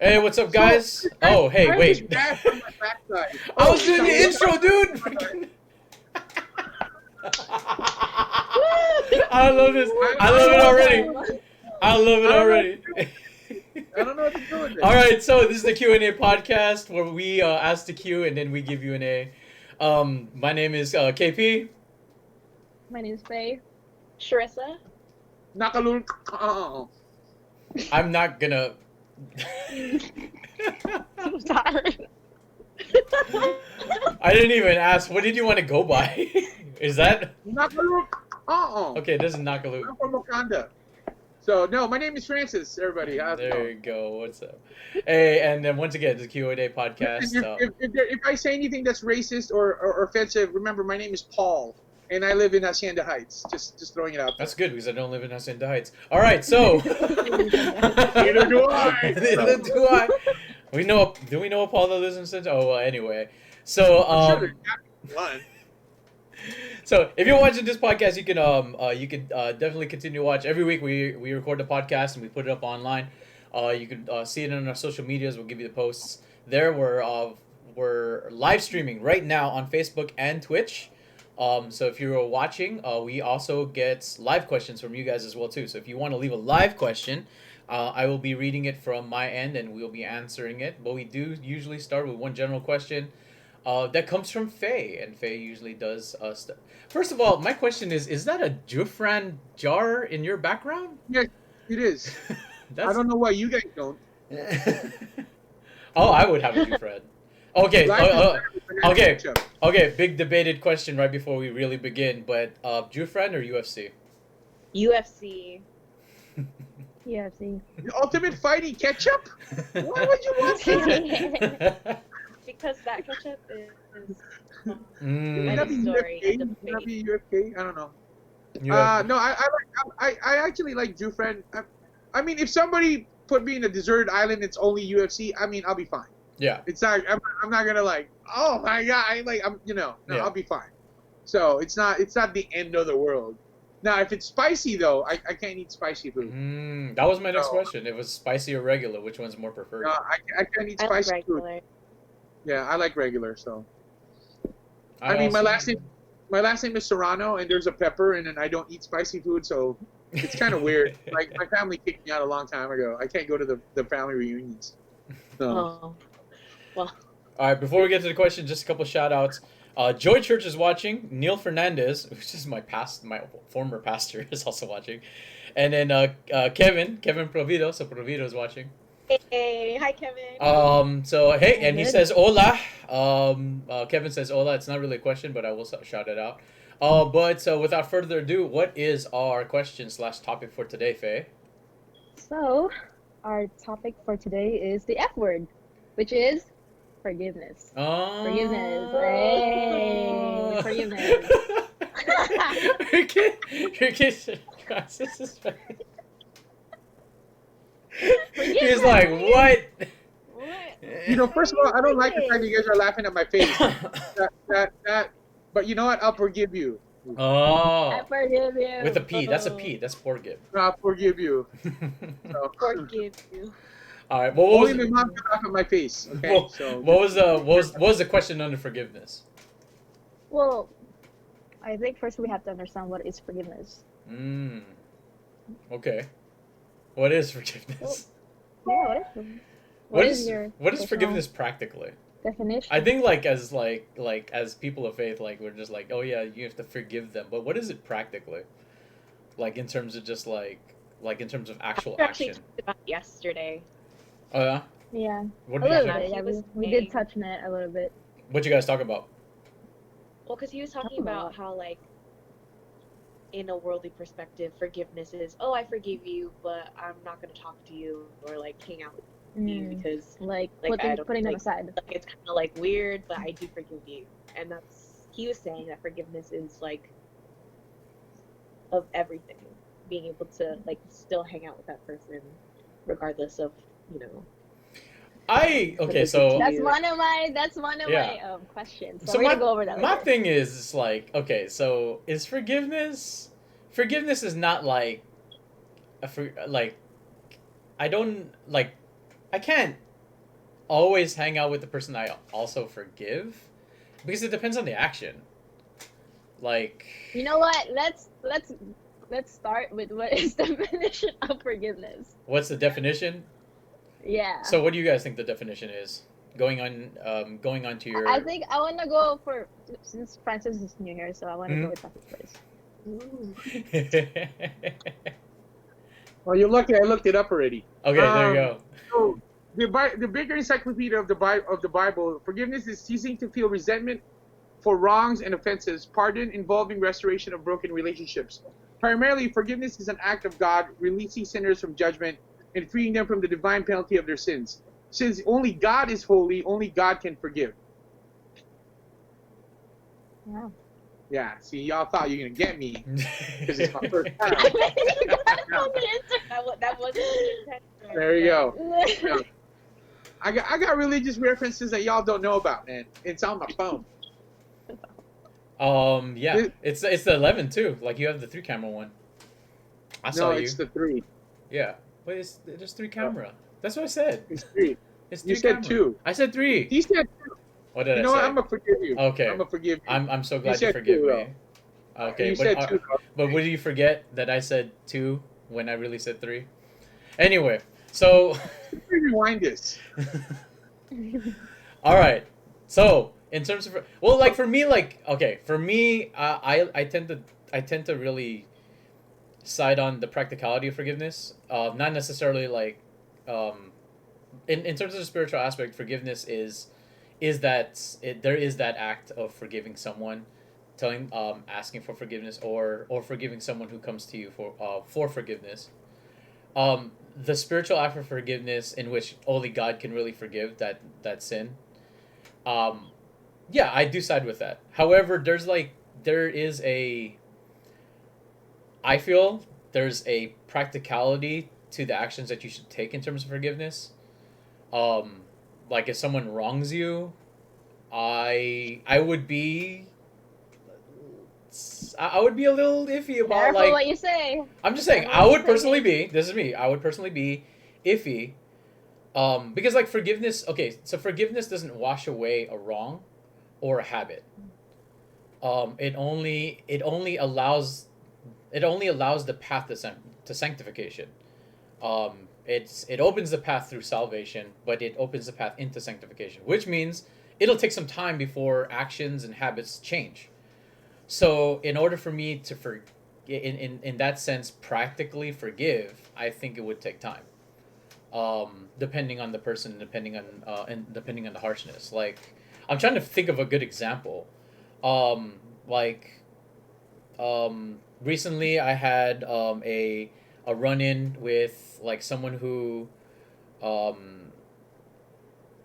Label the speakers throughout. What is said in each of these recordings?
Speaker 1: Hey, what's up,
Speaker 2: So,
Speaker 1: guys? Oh, hey,
Speaker 2: I have this
Speaker 1: wait.
Speaker 2: rash on my backside.
Speaker 1: I
Speaker 2: Oh,
Speaker 1: was doing
Speaker 2: so
Speaker 1: the
Speaker 2: what's
Speaker 1: intro,
Speaker 2: up?
Speaker 1: dude. I love this. I
Speaker 2: I
Speaker 1: love
Speaker 2: don't
Speaker 1: it
Speaker 2: know what to
Speaker 1: already.
Speaker 2: do with it.
Speaker 1: I love it
Speaker 2: I don't know what to
Speaker 1: already.
Speaker 2: do. I don't know what to do with it.
Speaker 1: All right, so this is the Q&A podcast where we ask the Q and then we give you an A. My name is KP.
Speaker 3: My name's Faye.
Speaker 4: Sherissa?
Speaker 2: Nakalul. Oh.
Speaker 1: I'm not gonna.
Speaker 4: I'm sorry.
Speaker 1: I didn't even ask. What did you want to go by? Is that
Speaker 2: Nakalul. Oh.
Speaker 1: okay? This is Nakalu.
Speaker 2: I'm from Wakanda. So no, my name is Francis. Everybody, how's it
Speaker 1: There
Speaker 2: going?
Speaker 1: you go. What's up? Hey, and then once again, the Q&A
Speaker 2: Listen,
Speaker 1: podcast.
Speaker 2: if I say anything that's racist or offensive, remember my name is Paul, and I live in Hacienda Heights. Just throwing it out there.
Speaker 1: That's good because I don't live in Hacienda Heights. All right, so
Speaker 2: Neither do I.
Speaker 1: Neither do I. We know. Do we know a Paul that lives in Hacienda? Oh, well, anyway. So
Speaker 2: I'm sure there's got to be one.
Speaker 1: so if you're watching this podcast, you can definitely continue to watch. Every week we record the podcast and we put it up online. You can see it on our social medias. We'll give you the posts there. We're live streaming right now on Facebook and Twitch. So if you're watching, we also get live questions from you guys as well too. So if you want to leave a live question, I will be reading it from my end and we'll be answering it. But we do usually start with one general question that comes from Faye, and Faye usually does stuff. First of all, my question is that a Jufran jar in your background?
Speaker 2: Yes, it is. I don't know why you guys don't.
Speaker 1: Oh, I would have a Jufran. Okay,
Speaker 2: Life is better with
Speaker 1: okay.
Speaker 2: ketchup.
Speaker 1: Okay, big debated question right before we really begin, but Jufran or UFC?
Speaker 4: UFC.
Speaker 3: UFC.
Speaker 2: The ultimate fighting ketchup? Why would you want that?
Speaker 4: Because that ketchup is
Speaker 2: Would
Speaker 1: Mm.
Speaker 2: that be
Speaker 4: Story
Speaker 2: UFK?
Speaker 4: and
Speaker 2: Would that
Speaker 4: debate.
Speaker 2: be UFK? I don't know.
Speaker 1: UFC.
Speaker 2: No, I actually like Jufran. I mean, if somebody put me in a deserted island, it's only UFC. I mean, I'll be fine.
Speaker 1: Yeah.
Speaker 2: It's not. I'm not gonna like. Oh my god! I'm. No,
Speaker 1: Yeah.
Speaker 2: I'll be fine. So it's not the end of the world. Now, if it's spicy though, I can't eat spicy food.
Speaker 1: That was my next
Speaker 2: No.
Speaker 1: question. It was spicy or regular. Which one's more preferred?
Speaker 2: No, I can't eat
Speaker 4: I like
Speaker 2: spicy food.
Speaker 4: regular.
Speaker 2: Yeah, I like regular. So I mean, my last name is Serrano, and there's a pepper, and then I don't eat spicy food, so it's kind of weird. Like my family kicked me out a long time ago. I can't go to the family reunions. So
Speaker 4: Oh. Well,
Speaker 1: All right, before we get to the question, just a couple shout outs. Joy Church is watching. Neil Fernandez, which is my former pastor, is also watching. And then Kevin Provido, so Provido is watching.
Speaker 4: hey, hi Kevin.
Speaker 1: So hey, and he
Speaker 3: Good.
Speaker 1: says hola. Kevin says hola. It's not really a question, but I will shout it out. But so without further ado, what is our question/topic for today, Faye?
Speaker 3: So, our topic for today is the F word, which is forgiveness. Forgiveness. Hey, forgiveness.
Speaker 1: Your kid, Francis is funny. He's like, what?
Speaker 4: What?
Speaker 2: first of all, I don't like the fact that you guys are laughing at my face. That. But you know what? I'll forgive you.
Speaker 3: I
Speaker 1: Oh,
Speaker 3: forgive you.
Speaker 1: with a P. That's a P. That's forgive.
Speaker 2: I'll forgive you. So,
Speaker 4: Forgive you.
Speaker 1: All right. Well, what
Speaker 2: only
Speaker 1: was
Speaker 2: my mom can laugh at my face. Okay.
Speaker 1: Well,
Speaker 2: So
Speaker 1: what was the question under forgiveness?
Speaker 3: Well, I think first we have to understand what is forgiveness.
Speaker 1: Okay. What is forgiveness?
Speaker 3: Yeah, what is forgiveness? What is your
Speaker 1: what is
Speaker 3: personal
Speaker 1: forgiveness practically?
Speaker 3: definition?
Speaker 1: I think as people of faith, like we're just like, oh yeah, you have to forgive them. But what is it practically? Like in terms of just like in terms of actual
Speaker 4: We actually
Speaker 1: action.
Speaker 4: talked about it yesterday.
Speaker 1: Oh yeah.
Speaker 3: Yeah,
Speaker 1: What
Speaker 3: a
Speaker 1: did you
Speaker 3: little
Speaker 1: say?
Speaker 3: bit. Yeah,
Speaker 4: He was
Speaker 3: we
Speaker 4: saying-
Speaker 3: did touch on it a little bit.
Speaker 1: What you guys talk about?
Speaker 4: Well, because he was talking
Speaker 3: Oh.
Speaker 4: about how, like, in a worldly perspective, forgiveness is, oh, I forgive you, but I'm not going to talk to you or, like, hang out with you because,
Speaker 3: Like,
Speaker 4: Like, I
Speaker 3: putting
Speaker 4: don't-
Speaker 3: them
Speaker 4: like-
Speaker 3: aside.
Speaker 4: like, it's kind of, like, weird, but I do forgive you. And he was saying that forgiveness is, like, of everything. Being able to, like, still hang out with that person regardless of,
Speaker 1: Okay, so
Speaker 3: That's one of my
Speaker 1: Yeah.
Speaker 3: questions.
Speaker 1: So
Speaker 3: So we're
Speaker 1: my,
Speaker 3: gonna go over that
Speaker 1: my
Speaker 3: later.
Speaker 1: thing is like, okay, so is forgiveness is not like I don't like I can't always hang out with the person I also forgive, because it depends on the action. Like,
Speaker 3: You know what? Let's start with what is the definition of forgiveness.
Speaker 1: what's the definition?
Speaker 3: Yeah.
Speaker 1: So, what do you guys think the definition is? Going on to your.
Speaker 3: I think I want to go for, since Francis is new here, so I want to go with that first.
Speaker 2: Well, you're lucky I looked it up already.
Speaker 1: Okay, there you go.
Speaker 2: So the bigger encyclopedia of the Bible, forgiveness is ceasing to feel resentment for wrongs and offenses, pardon involving restoration of broken relationships. Primarily, forgiveness is an act of God releasing sinners from judgment and freeing them from the divine penalty of their sins. Since only God is holy, only God can forgive.
Speaker 3: Yeah.
Speaker 2: Yeah, see, y'all thought you were going to get me because it's my first time.
Speaker 4: That wasn't the intention.
Speaker 2: There you go. Yeah. I got religious references that y'all don't know about, man. It's on my phone.
Speaker 1: Yeah, it's the 11 too. Like, you have the 3-camera one. I saw you.
Speaker 2: No, it's the 3.
Speaker 1: Yeah, but it's just 3-camera. That's what I said.
Speaker 2: It's 3.
Speaker 1: It's 3
Speaker 2: You said 2.
Speaker 1: I said 3.
Speaker 2: He said 2.
Speaker 1: What did I say?
Speaker 2: You know what? I'm gonna forgive you.
Speaker 1: Okay.
Speaker 2: I'm gonna forgive you.
Speaker 1: I'm so glad you
Speaker 2: said
Speaker 1: forgive
Speaker 2: 2,
Speaker 1: me. Okay,
Speaker 2: You said 2.
Speaker 1: but would you forget that I said 2 when I really said 3? Anyway, so.
Speaker 2: Rewind this.
Speaker 1: All right. So in terms of, well, like for me, like, okay, for me, I tend to really side on the practicality of forgiveness. Not necessarily like, in terms of the spiritual aspect, forgiveness there is that act of forgiving someone, asking for forgiveness, or forgiving someone who comes to you for forgiveness. The spiritual act of forgiveness, in which only God can really forgive that sin. Yeah, I do side with that. However, I feel there's a practicality to the actions that you should take in terms of forgiveness. Like, if someone wrongs you, I would be a little iffy about,
Speaker 3: Careful
Speaker 1: like,
Speaker 3: what you say.
Speaker 1: I'm just saying, I would personally be, this is me, I would personally be iffy. Because, like, forgiveness, okay, so forgiveness doesn't wash away a wrong or a habit. It only allows the path to sanctification. It opens the path through salvation, but it opens the path into sanctification, which means it'll take some time before actions and habits change. So in order for me to in that sense practically forgive, I think it would take time. Depending on the person, depending on the harshness. Like, I'm trying to think of a good example. Recently I had a run-in with, like, someone who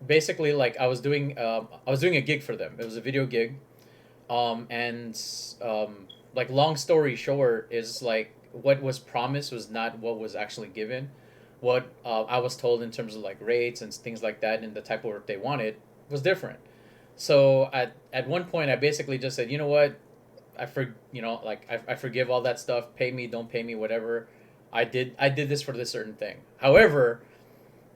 Speaker 1: basically, like, I was doing a gig for them. It was a video gig. And like, long story short is, like, what was promised was not what was actually given. What I was told in terms of, like, rates and things like that and the type of work they wanted was different. So at one point I basically just said, you know what, I forgive all that stuff. Pay me, don't pay me, whatever. I did this for this certain thing. However,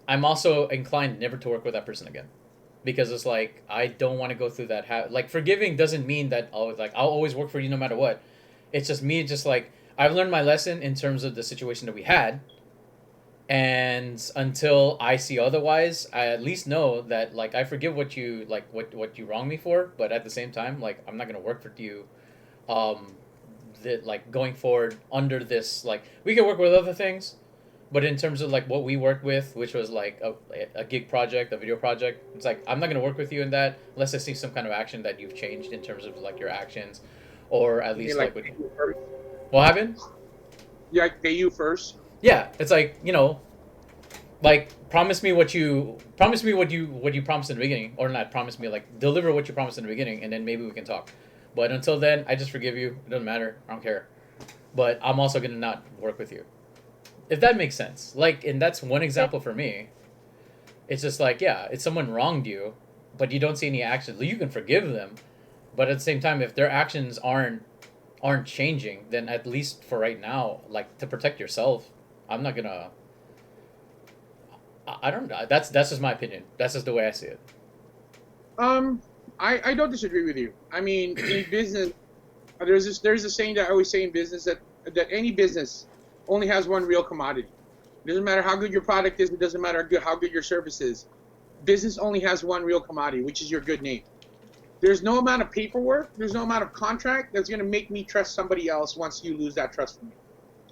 Speaker 1: I'm also inclined never to work with that person again, because it's like, I don't want to go through that. Like, forgiving doesn't mean that I'll always work for you no matter what. It's just me, just like, I've learned my lesson in terms of the situation that we had, and until I see otherwise, I at least know that, like, I forgive what you wronged me for, but at the same time, like, I'm not gonna work for you. That, like, going forward under this, like, we can work with other things, but in terms of, like, what we worked with, which was like a gig project, a video project, it's like, I'm not gonna work with you in that unless I see some kind of action that you've changed in terms of, like, your actions, or at least, like what happened?
Speaker 2: Yeah, pay you first.
Speaker 1: Yeah, it's like, like, promise me what you promised in the beginning, or not promise me, like, deliver what you promised in the beginning, and then maybe we can talk. But until then, I just forgive you. It doesn't matter. I don't care. But I'm also gonna not work with you, if that makes sense. Like, and that's one example for me. It's just like, yeah, if someone wronged you, but you don't see any actions, you can forgive them. But at the same time, if their actions aren't changing, then at least for right now, like, to protect yourself, I'm not gonna I don't know. That's just my opinion. That's just the way I see it.
Speaker 2: I don't disagree with you. I mean, in business, there's a saying that I always say in business that any business only has one real commodity. It doesn't matter how good your product is. It doesn't matter how good your service is. Business only has one real commodity, which is your good name. There's no amount of paperwork, there's no amount of contract that's going to make me trust somebody else once you lose that trust from me,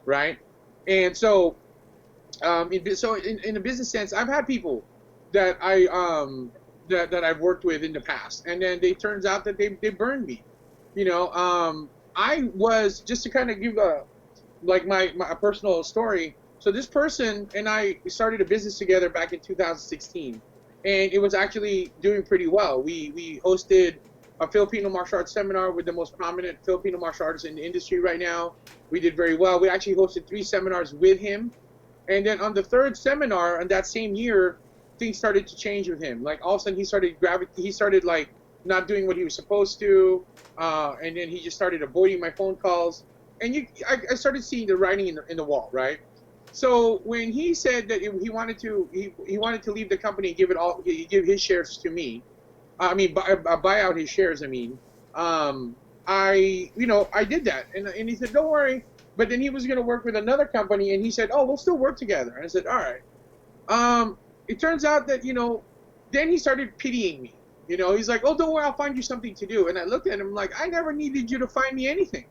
Speaker 2: right? And so, in a business sense, I've had people that that I've worked with in the past, and then it turns out that they burned me. I was, just to kind of give my personal story. So this person and I started a business together back in 2016. And it was actually doing pretty well. We hosted a Filipino martial arts seminar with the most prominent Filipino martial artists in the industry right now. We did very well. We actually hosted 3 seminars with him. And then on the 3rd seminar in that same year, things started to change with him. Like all of a sudden he started like not doing what he was supposed to. And then he just started avoiding my phone calls. And I started seeing the writing in the wall, right? So when he said that he wanted to leave the company and give his shares to me, buy out his shares. I did that, and he said, don't worry. But then he was going to work with another company, and he said, oh, we'll still work together. And I said, all right. It turns out that then he started pitying me. He's like, oh, don't worry, I'll find you something to do. And I looked at him like, I never needed you to find me anything.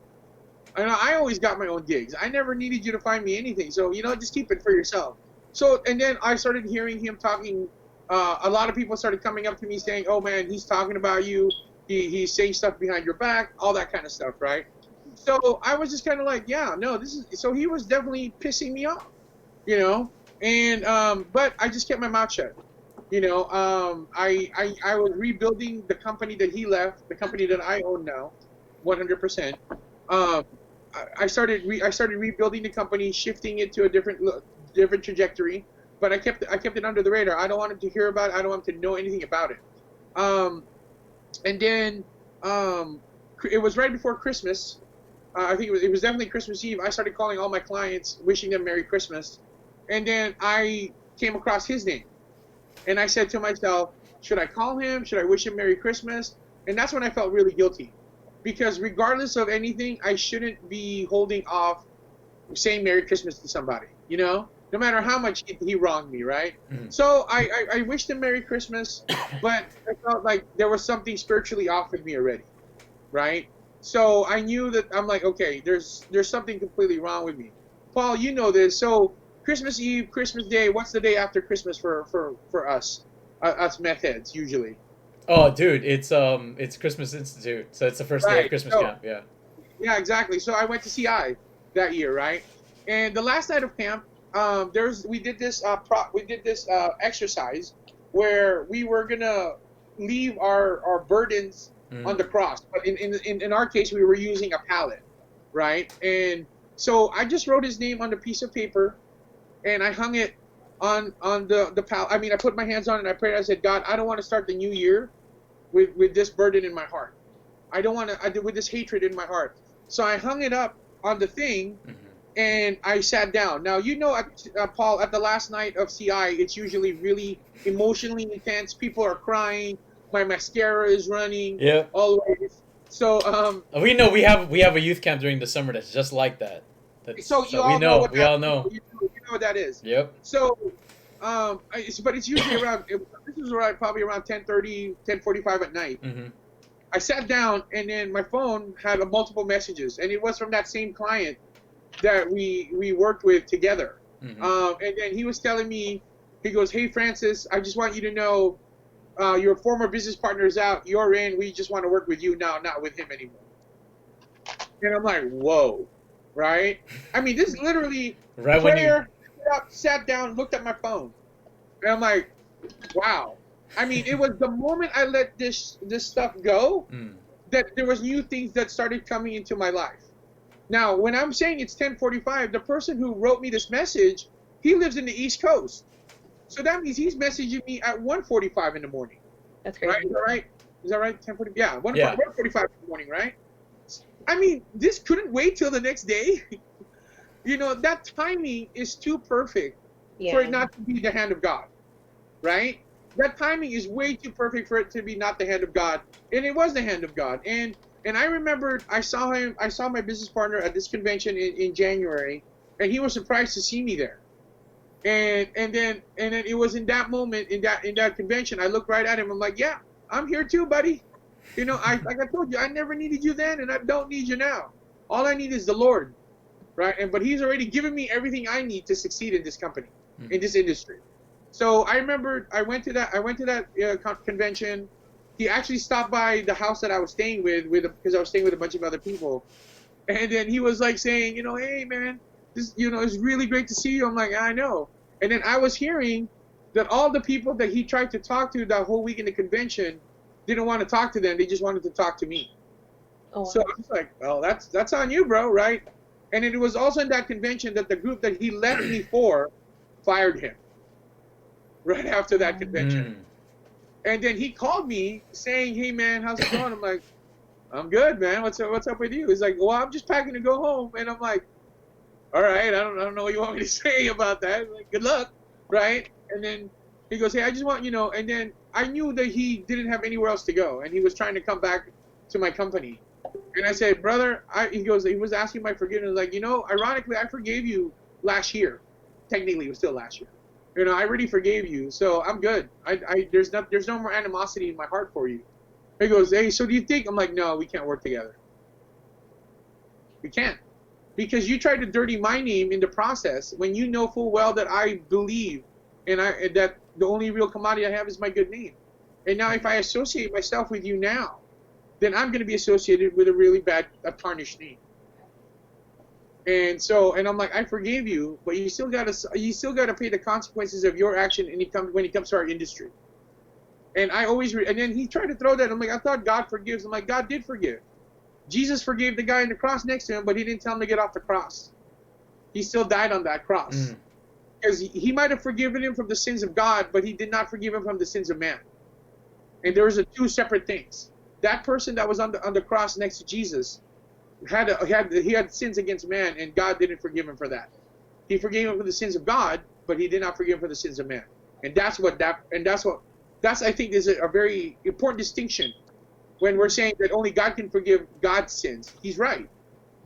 Speaker 2: I always got my own gigs. I never needed you to find me anything. So, just keep it for yourself. So, and then I started hearing him talking. A lot of people started coming up to me saying, oh, man, he's talking about you. He's saying stuff behind your back, all that kind of stuff, right? So I was just kind of like, yeah, no, so he was definitely pissing me off, And, but I just kept my mouth shut. I was rebuilding the company that he left, the company that I own now, 100%. I started rebuilding the company, shifting it to a different trajectory, but I kept it under the radar. I don't want him to hear about it. I don't want him to know anything about it. And then it was right before Christmas. I think it was definitely Christmas Eve. I started calling all my clients, wishing them Merry Christmas, and then I came across his name, and I said to myself, should I call him? Should I wish him Merry Christmas? And that's when I felt really guilty. Because regardless of anything, I shouldn't be holding off saying Merry Christmas to somebody, no matter how much he wronged me, right? Mm-hmm. So I wished him Merry Christmas, but I felt like there was something spiritually off with me already, right? So I knew that I'm like, okay, there's something completely wrong with me. Paul, you know this. So Christmas Eve, Christmas Day, what's the day after Christmas for us meth heads usually?
Speaker 1: Oh, dude, it's Christmas Institute, so it's the first day of Christmas camp. Yeah.
Speaker 2: Yeah, exactly. So I went to CI that year, right? And the last night of camp, we did this exercise where we were gonna leave our burdens on the cross, but in our case, we were using a pallet, right? And so I just wrote his name on a piece of paper, and I hung it on the pallet. I put my hands on it and I prayed. I said, God, I don't want to start the new year with this burden in my heart. I don't want to, with this hatred in my heart. So I hung it up on the thing, and I sat down. Now, Paul, at the last night of CI, it's usually really emotionally intense. People are crying. My mascara is running.
Speaker 1: Yeah.
Speaker 2: Always. So
Speaker 1: we know we have a youth camp during the summer that's just like that.
Speaker 2: So we all know.
Speaker 1: You know
Speaker 2: what that is.
Speaker 1: Yep.
Speaker 2: So, but it's usually around. This was probably around 10:30, 10:45 at night. Mm-hmm. I sat down, and then my phone had multiple messages, and it was from that same client that we worked with together. Mm-hmm. And then he was telling me, he goes, "Hey Francis, I just want you to know, your former business partner is out. You're in. We just want to work with you now, not with him anymore." And I'm like, whoa, right? This is literally prayer. Sat down, looked at my phone, and I'm like, wow. It was the moment I let this stuff go that there was new things that started coming into my life. Now, when I'm saying it's 10:45, the person who wrote me this message, he lives in the East Coast, so that means he's messaging me at 1:45 in the morning.
Speaker 4: That's crazy.
Speaker 2: Right? Is that right? 10:40. Yeah, 1:45 in the morning, right? This couldn't wait till the next day. That timing is too perfect for it not to be the hand of God, right? That timing is way too perfect for it to be not the hand of God, and it was the hand of God. And I remembered I saw my business partner at this convention in January, and he was surprised to see me there. And then it was in that moment in that convention I looked right at him. I'm like, yeah, I'm here too, buddy. I like I told you, I never needed you then, and I don't need you now. All I need is the Lord, right? But He's already given me everything I need to succeed in this company, in this industry. So I remember I went to that convention. He actually stopped by the house that I was staying with because I was staying with a bunch of other people, and then he was like saying, hey man, this it's really great to see you. I'm like, I know. And then I was hearing that all the people that he tried to talk to that whole week in the convention didn't want to talk to them. They just wanted to talk to me. Oh, so I was like, well, that's on you, bro, right? And it was also in that convention that the group that he left me for fired him right after that convention. And then he called me saying, hey man, how's it going? I'm like, I'm good, man. What's up with you? He's like, well, I'm just packing to go home. And I'm like, all right, I don't know what you want me to say about that. I'm like, good luck, right? And then he goes, hey, I just want and then I knew that he didn't have anywhere else to go, and he was trying to come back to my company. And I said, brother, he was asking my forgiveness. Like, ironically, I forgave you last year. Technically, it was still last year. I already forgave you, so I'm good. There's no more animosity in my heart for you. He goes, hey, so do you think? I'm like, no, we can't work together. We can't. Because you tried to dirty my name in the process when you know full well that I believe and that the only real commodity I have is my good name. And now if I associate myself with you now, then I'm going to be associated with a really bad, tarnished name. And I'm like, I forgave you, but you still got to pay the consequences of your action when it comes to our industry. And and then he tried to throw that. I'm like, I thought God forgives. I'm like, God did forgive. Jesus forgave the guy on the cross next to him, but he didn't tell him to get off the cross. He still died on that cross. Because he might have forgiven him from the sins of God, but he did not forgive him from the sins of man. And there was two separate things. That person that was on the cross next to Jesus he had sins against man, and God didn't forgive him for that. He forgave him for the sins of God, but he did not forgive him for the sins of man. And that's I think is a very important distinction when we're saying that only God can forgive God's sins. He's right.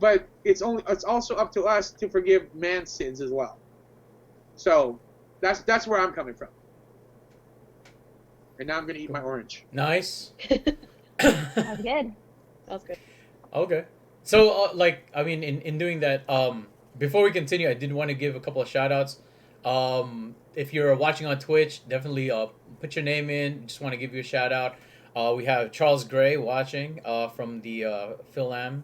Speaker 2: But it's also up to us to forgive man's sins as well. So that's where I'm coming from. And now I'm going to eat my orange.
Speaker 1: Nice.
Speaker 3: That's good.
Speaker 4: That's good.
Speaker 1: Okay. So, in doing that, before we continue, I did want to give a couple of shout-outs. If you're watching on Twitch, definitely put your name in. Just want to give you a shout-out. We have Charles Gray watching from the Philam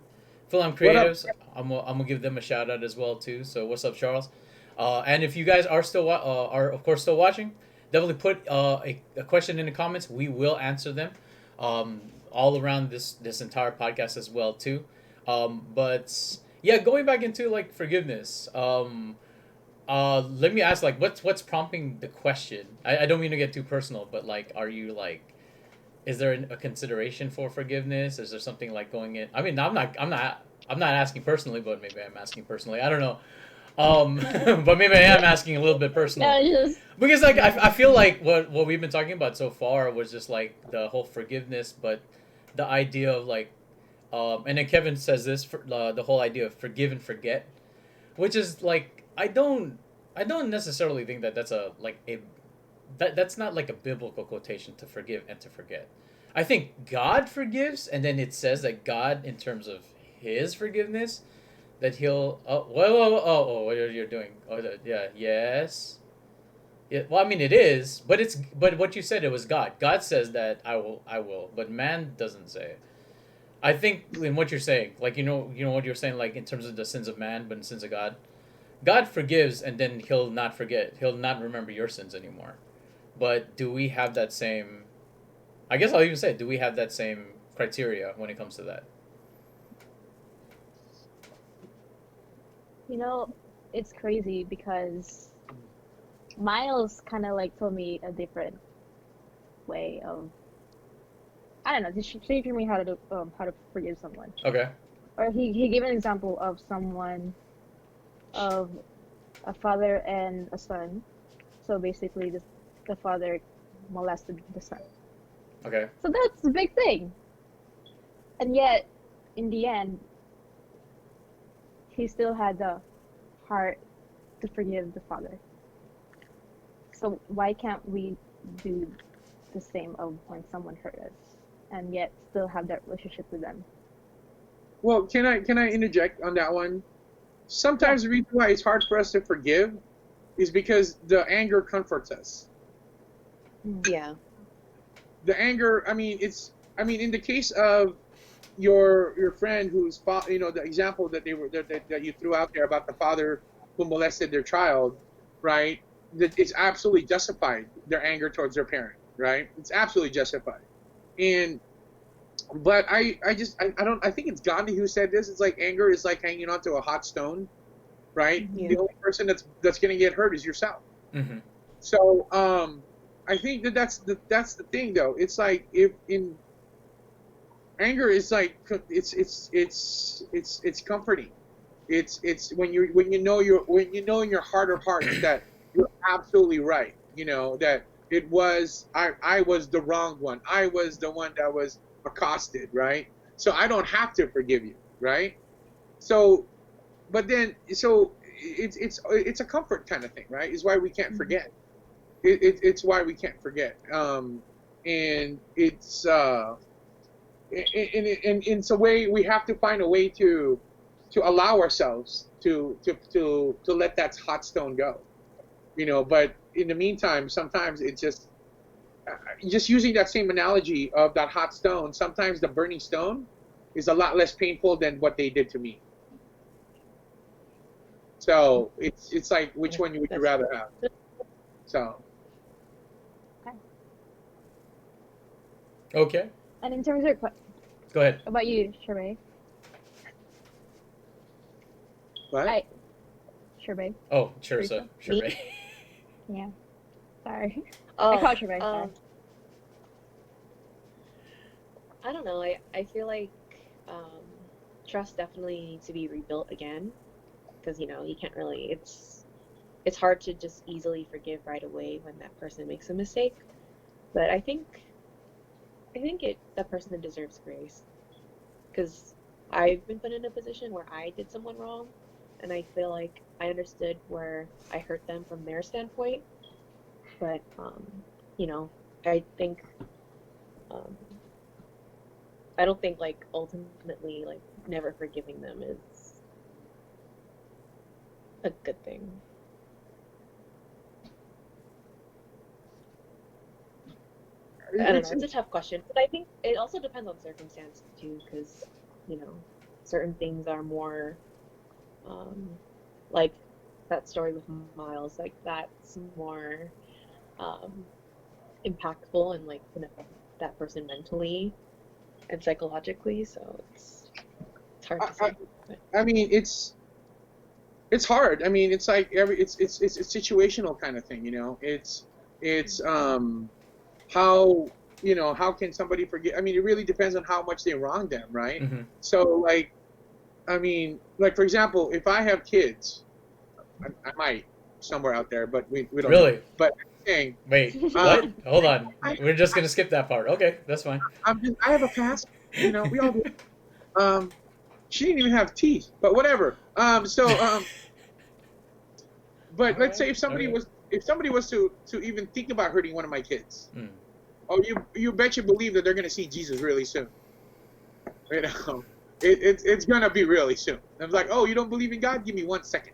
Speaker 1: Creatives. I'm gonna give them a shout-out as well, too. So, what's up, Charles? And if you guys are still of course still watching, definitely put a question in the comments. We will answer them all around this entire podcast as well, too. But yeah, going back into forgiveness. Let me ask, what's prompting the question? I don't mean to get too personal, but are you is there a consideration for forgiveness? Is there something going in? I mean, I'm not asking personally, but maybe I'm asking personally. I don't know. But maybe I am asking a little bit personal.
Speaker 3: No,
Speaker 1: because I feel like what we've been talking about so far was just the whole forgiveness, but the idea of and then Kevin says this the whole idea of forgive and forget, which is I don't necessarily think that that's that's not a biblical quotation, to forgive and to forget. I think God forgives, and then it says that God, in terms of His forgiveness, that He'll what you're doing? Yes. Yeah, well, I mean it is, but what you said, it was God. God says that I will, but man doesn't say it. I think in what you're saying, what you're saying, in terms of the sins of man, but in sins of God, God forgives, and then He'll not forget. He'll not remember your sins anymore. But do we have that same? I guess I'll even say, do we have that same criteria when it comes to that?
Speaker 3: It's crazy because Miles kind of told me a different way of, I don't know, just teaching me how to forgive someone.
Speaker 1: Okay.
Speaker 3: Or he gave an example of someone, of a father and a son, So basically, the father molested the son.
Speaker 1: Okay.
Speaker 3: So that's a big thing. And yet, in the end, he still had the heart to forgive the father. So why can't we do the same of when someone hurt us, and yet still have that relationship with them?
Speaker 2: Well, can I interject on that one? Sometimes the reason why it's hard for us to forgive is because the anger comforts us.
Speaker 4: Yeah.
Speaker 2: The anger, I mean, in the case of your friend who's, the example that that you threw out there about the father who molested their child, right? That it's absolutely justified, their anger towards their parent, right? It's absolutely justified. And but I think it's Gandhi who said this. It's like anger is like hanging onto a hot stone, right?
Speaker 4: Yeah.
Speaker 2: The only person that's going to get hurt is yourself.
Speaker 1: Mm-hmm.
Speaker 2: So I think that's the thing though. It's like if in anger is like it's comforting. It's when you know in your heart of hearts that you're absolutely right. You know that it was I was the wrong one. I was the one that was accosted, right? So I don't have to forgive you, right? So, but then so it's a comfort kind of thing, right? Is why we can't forget. It's why we can't forget. And it's it's a way we have to find a way to allow ourselves to let that hot stone go, but in the meantime sometimes it's just using that same analogy of that hot stone, sometimes the burning stone is a lot less painful than what they did to me. So it's like which one would you rather have? So
Speaker 1: Okay.
Speaker 3: And in terms of
Speaker 1: Go ahead.
Speaker 3: about you, Sheree.
Speaker 2: what?
Speaker 3: Sheree.
Speaker 1: Oh, Sherissa.
Speaker 3: Me?
Speaker 1: Sheree.
Speaker 3: Yeah. Sorry.
Speaker 4: Oh,
Speaker 3: I called Sheree. Sorry.
Speaker 4: I don't know. I feel like trust definitely needs to be rebuilt again, because you can't really. It's hard to just easily forgive right away when that person makes a mistake. But I think that person deserves grace, because I've been put in a position where I did someone wrong, and I feel like I understood where I hurt them from their standpoint. But I think I don't think like ultimately like never forgiving them is a good thing. I don't know. It's a tough question, but I think it also depends on circumstance too, because certain things are more like that story with Miles, like that's more impactful and like can affect that person mentally and psychologically. So it's hard to say.
Speaker 2: I mean, it's hard. I mean, it's like it's a situational kind of thing. It's how how can somebody forget? I mean, it really depends on how much they wronged them, right?
Speaker 1: Mm-hmm.
Speaker 2: So like, I mean, like for example, if I have kids, I might somewhere out there, but we don't
Speaker 1: Really?
Speaker 2: know. But I'm saying,
Speaker 1: Wait, what? Hold on. We're just gonna skip that part. Okay, that's fine.
Speaker 2: I have a past. We all do. She didn't even have teeth, but whatever. But let's say if somebody was to even think about hurting one of my kids, oh, you bet you believe that they're going to see Jesus really soon. It's going to be really soon. I was like, oh, you don't believe in God? Give me 1 second.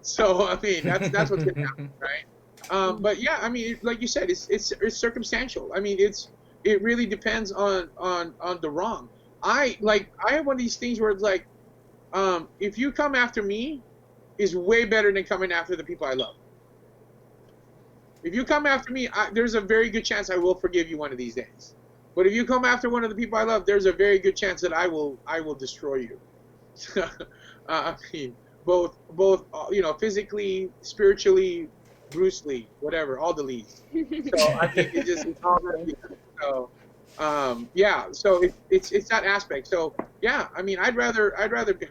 Speaker 2: So I mean, that's what's going to happen, right? But yeah, I mean, like you said, it's circumstantial. I mean, it really depends on the wrong. I have one of these things where it's like, if you come after me, is way better than coming after the people I love. If you come after me, there's a very good chance I will forgive you one of these days. But if you come after one of the people I love, there's a very good chance that I will destroy you. I mean, both physically, spiritually, Bruce Lee, whatever, all the Lees. So I think it's all gonna be so. Yeah, so it's that aspect. So yeah, I mean, I'd rather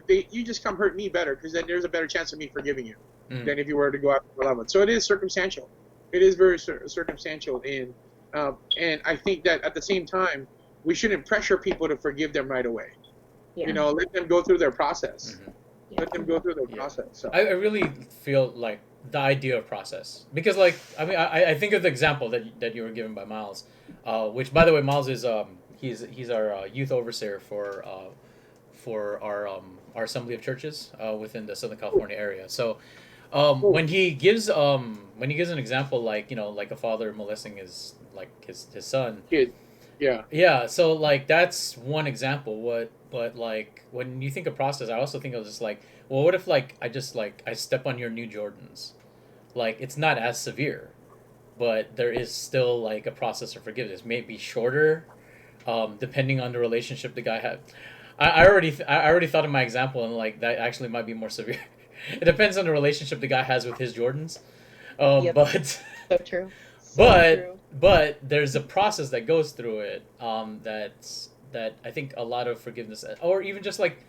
Speaker 2: you just come hurt me better, because then there's a better chance of me forgiving you than if you were to go after the loved one. So it is circumstantial. It is very circumstantial, and I think that at the same time, we shouldn't pressure people to forgive them right away.
Speaker 4: Yeah.
Speaker 2: You know, let them go through their process.
Speaker 1: Mhm.
Speaker 4: Yeah.
Speaker 2: Let them go through their
Speaker 1: Yeah.
Speaker 2: process. So.
Speaker 1: I really feel like the idea of process, because like I mean I think of the example that you were given by Miles, which by the way Miles is he's our youth overseer for our assembly of churches within the Southern California area. So when he gives an example, like, you know, like a father molesting his son.
Speaker 2: Kid. Yeah.
Speaker 1: Yeah, so like that's one example. But like when you think of process, I also think of just like, well, what if like I step on your new Jordans? Like it's not as severe, but there is still like a process of forgiveness. Maybe shorter, depending on the relationship the guy had. I already thought of my example, and like that actually might be more severe. It depends on the relationship the guy has with his Jordans.
Speaker 4: Yep.
Speaker 1: But
Speaker 4: So true. So
Speaker 1: but
Speaker 4: true.
Speaker 1: but there's a process that goes through it, that I think a lot of forgiveness, or even just like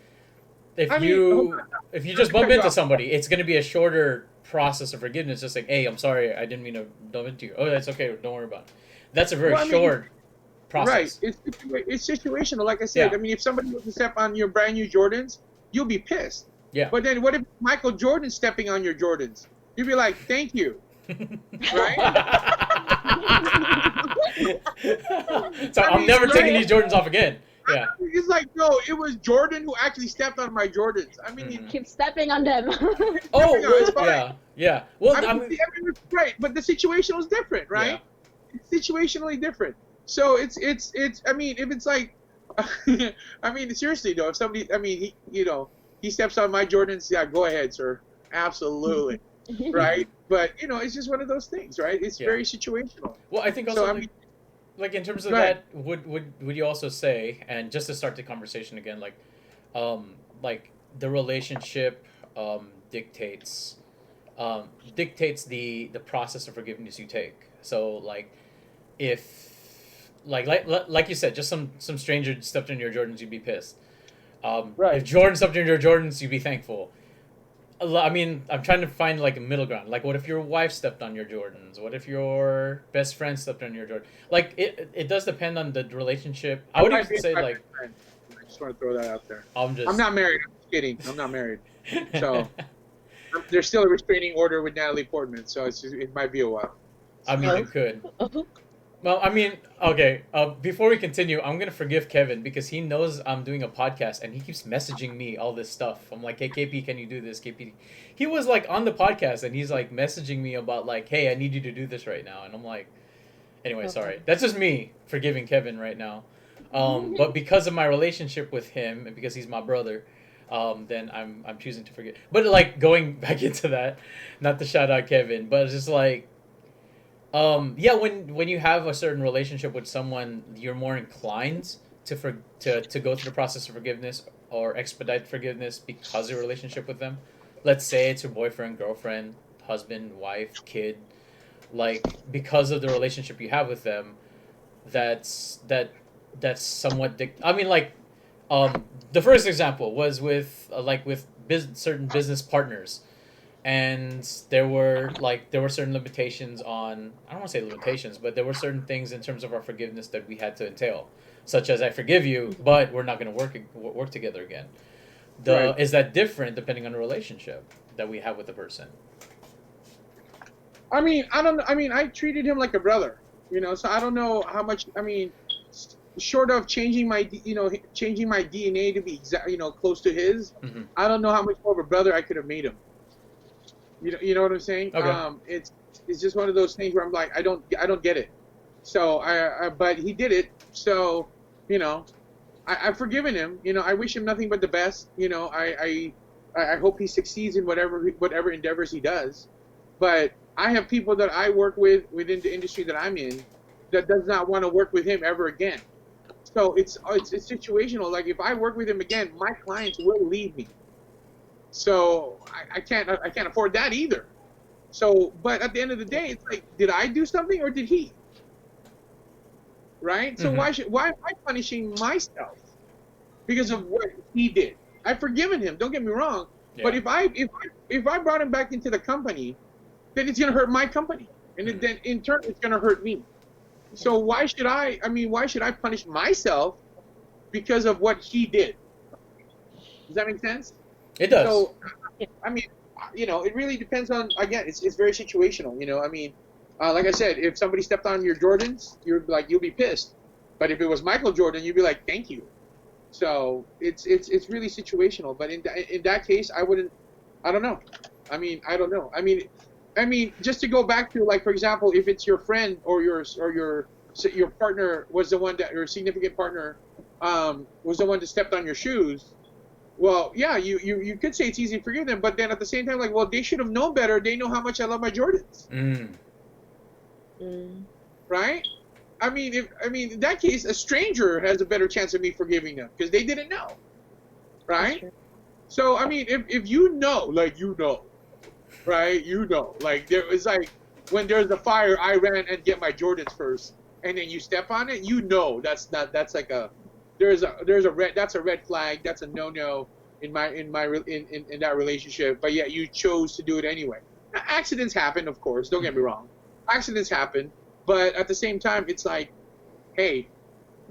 Speaker 1: if you just bump into somebody, it's going to be a shorter process of forgiveness. Just like, hey, I'm sorry, I didn't mean to bump into you. Oh, that's okay, don't worry about it. That's a very short process.
Speaker 2: Right. It's situational. Like I said,
Speaker 1: Yeah.
Speaker 2: I mean, if somebody was to step on your brand new Jordans, you'll be pissed.
Speaker 1: Yeah.
Speaker 2: But then what if Michael Jordan's stepping on your Jordans? You'd be like, thank you. Right?
Speaker 1: So I'm never taking these Jordans off again. Yeah.
Speaker 2: It's like, no, it was Jordan who actually stepped on my Jordans. I mean,
Speaker 1: Mhm.
Speaker 3: Keep stepping on them.
Speaker 1: Oh,
Speaker 2: it's
Speaker 1: well,
Speaker 2: fine.
Speaker 1: yeah, yeah. Well,
Speaker 2: I mean, right, but the situation is different, right? It's situationally different. So it's. I mean, if it's like, I mean, seriously though, if somebody, I mean, he steps on my Jordans, yeah, go ahead, sir, absolutely, right? But it's just one of those things, right? It's very situational.
Speaker 1: Well, I think also,
Speaker 2: So, I
Speaker 1: like,
Speaker 2: mean,
Speaker 1: like in terms of
Speaker 2: Right.
Speaker 1: that, would you also say, and just to start the conversation again, like the relationship dictates the process of forgiveness you take. So like if like you said, just some stranger stepped in your Jordans, you'd be pissed.
Speaker 2: Right.
Speaker 1: If Jordan stepped in your Jordans, you'd be thankful. I mean, I'm trying to find like a middle ground. Like, what if your wife stepped on your Jordans? What if your best friend stepped on your Jordan? Like, it does depend on the relationship. I would even say like,
Speaker 2: I just want to throw that out there.
Speaker 1: I'm just.
Speaker 2: I'm not married. I'm just kidding. I'm not married. So there's still a restraining order with Natalie Portman, so it might be a while.
Speaker 1: I mean, it could. Well, I mean, okay. Before we continue, I'm gonna forgive Kevin because he knows I'm doing a podcast and he keeps messaging me all this stuff. I'm like, hey, KP, can you do this? KP, he was like on the podcast and he's like messaging me about like, hey, I need you to do this right now, and I'm like, anyway,
Speaker 4: Okay.
Speaker 1: sorry. That's just me forgiving Kevin right now. But because of my relationship with him and because he's my brother, then I'm choosing to forgive. But like going back into that, not to shout out Kevin, but it's just like. Yeah, when you have a certain relationship with someone, you're more inclined to go through the process of forgiveness or expedite forgiveness because of your relationship with them. Let's say it's your boyfriend, girlfriend, husband, wife, kid. Like because of the relationship you have with them, that's somewhat. I mean, like, the first example was with certain business partners. And there were certain limitations on, I don't want to say limitations, but there were certain things in terms of our forgiveness that we had to entail, such as I forgive you, but we're not going to work together again.
Speaker 2: Right.
Speaker 1: Is that different depending on the relationship that we have with the person?
Speaker 2: I mean, I treated him like a brother, so I don't know how much. I mean, short of changing my DNA to be close to his,
Speaker 1: Mm-hmm.
Speaker 2: I don't know how much more of a brother I could have made him. You know what I'm saying?
Speaker 1: Okay.
Speaker 2: It's just one of those things where I'm like, I don't get it. So but he did it. So I've forgiven him. I wish him nothing but the best. I hope he succeeds in whatever endeavors he does. But I have people that I work with within the industry that I'm in that does not want to work with him ever again. So it's situational. Like if I work with him again, my clients will leave me. So I can't afford that either. So, but at the end of the day, it's like, did I do something or did he? Right. So
Speaker 1: Mhm.
Speaker 2: why am I punishing myself because of what he did? I've forgiven him. Don't get me wrong.
Speaker 1: Yeah.
Speaker 2: But if I brought him back into the company, then it's gonna hurt my company. and then in turn it's going to hurt me. So why should I punish myself because of what he did? Does that make sense?
Speaker 1: It does.
Speaker 2: So, I mean, it really depends on, again, it's very situational, I mean, like I said, if somebody stepped on your Jordans, you'll be pissed. But if it was Michael Jordan, you'd be like, thank you. So it's really situational. But in that case, I don't know. I don't know. I mean, just to go back to, like, for example, if it's your friend or your partner was the one that, your significant partner was the one that stepped on your shoes. Well, yeah, you could say it's easy to forgive them, but then at the same time, like, well, they should have known better. They know how much I love my Jordans. Right? I mean, in that case, a stranger has a better chance of me forgiving them because they didn't know. Right? So, I mean, if you know, like, right? Like, it's like when there's a fire, I ran and get my Jordans first, and then you step on it, that's like there's a red flag. That's a no in that relationship. But yeah, you chose to do it anyway. Now, accidents happen, of course. Don't get me wrong. Accidents happen, but at the same time, it's like, hey,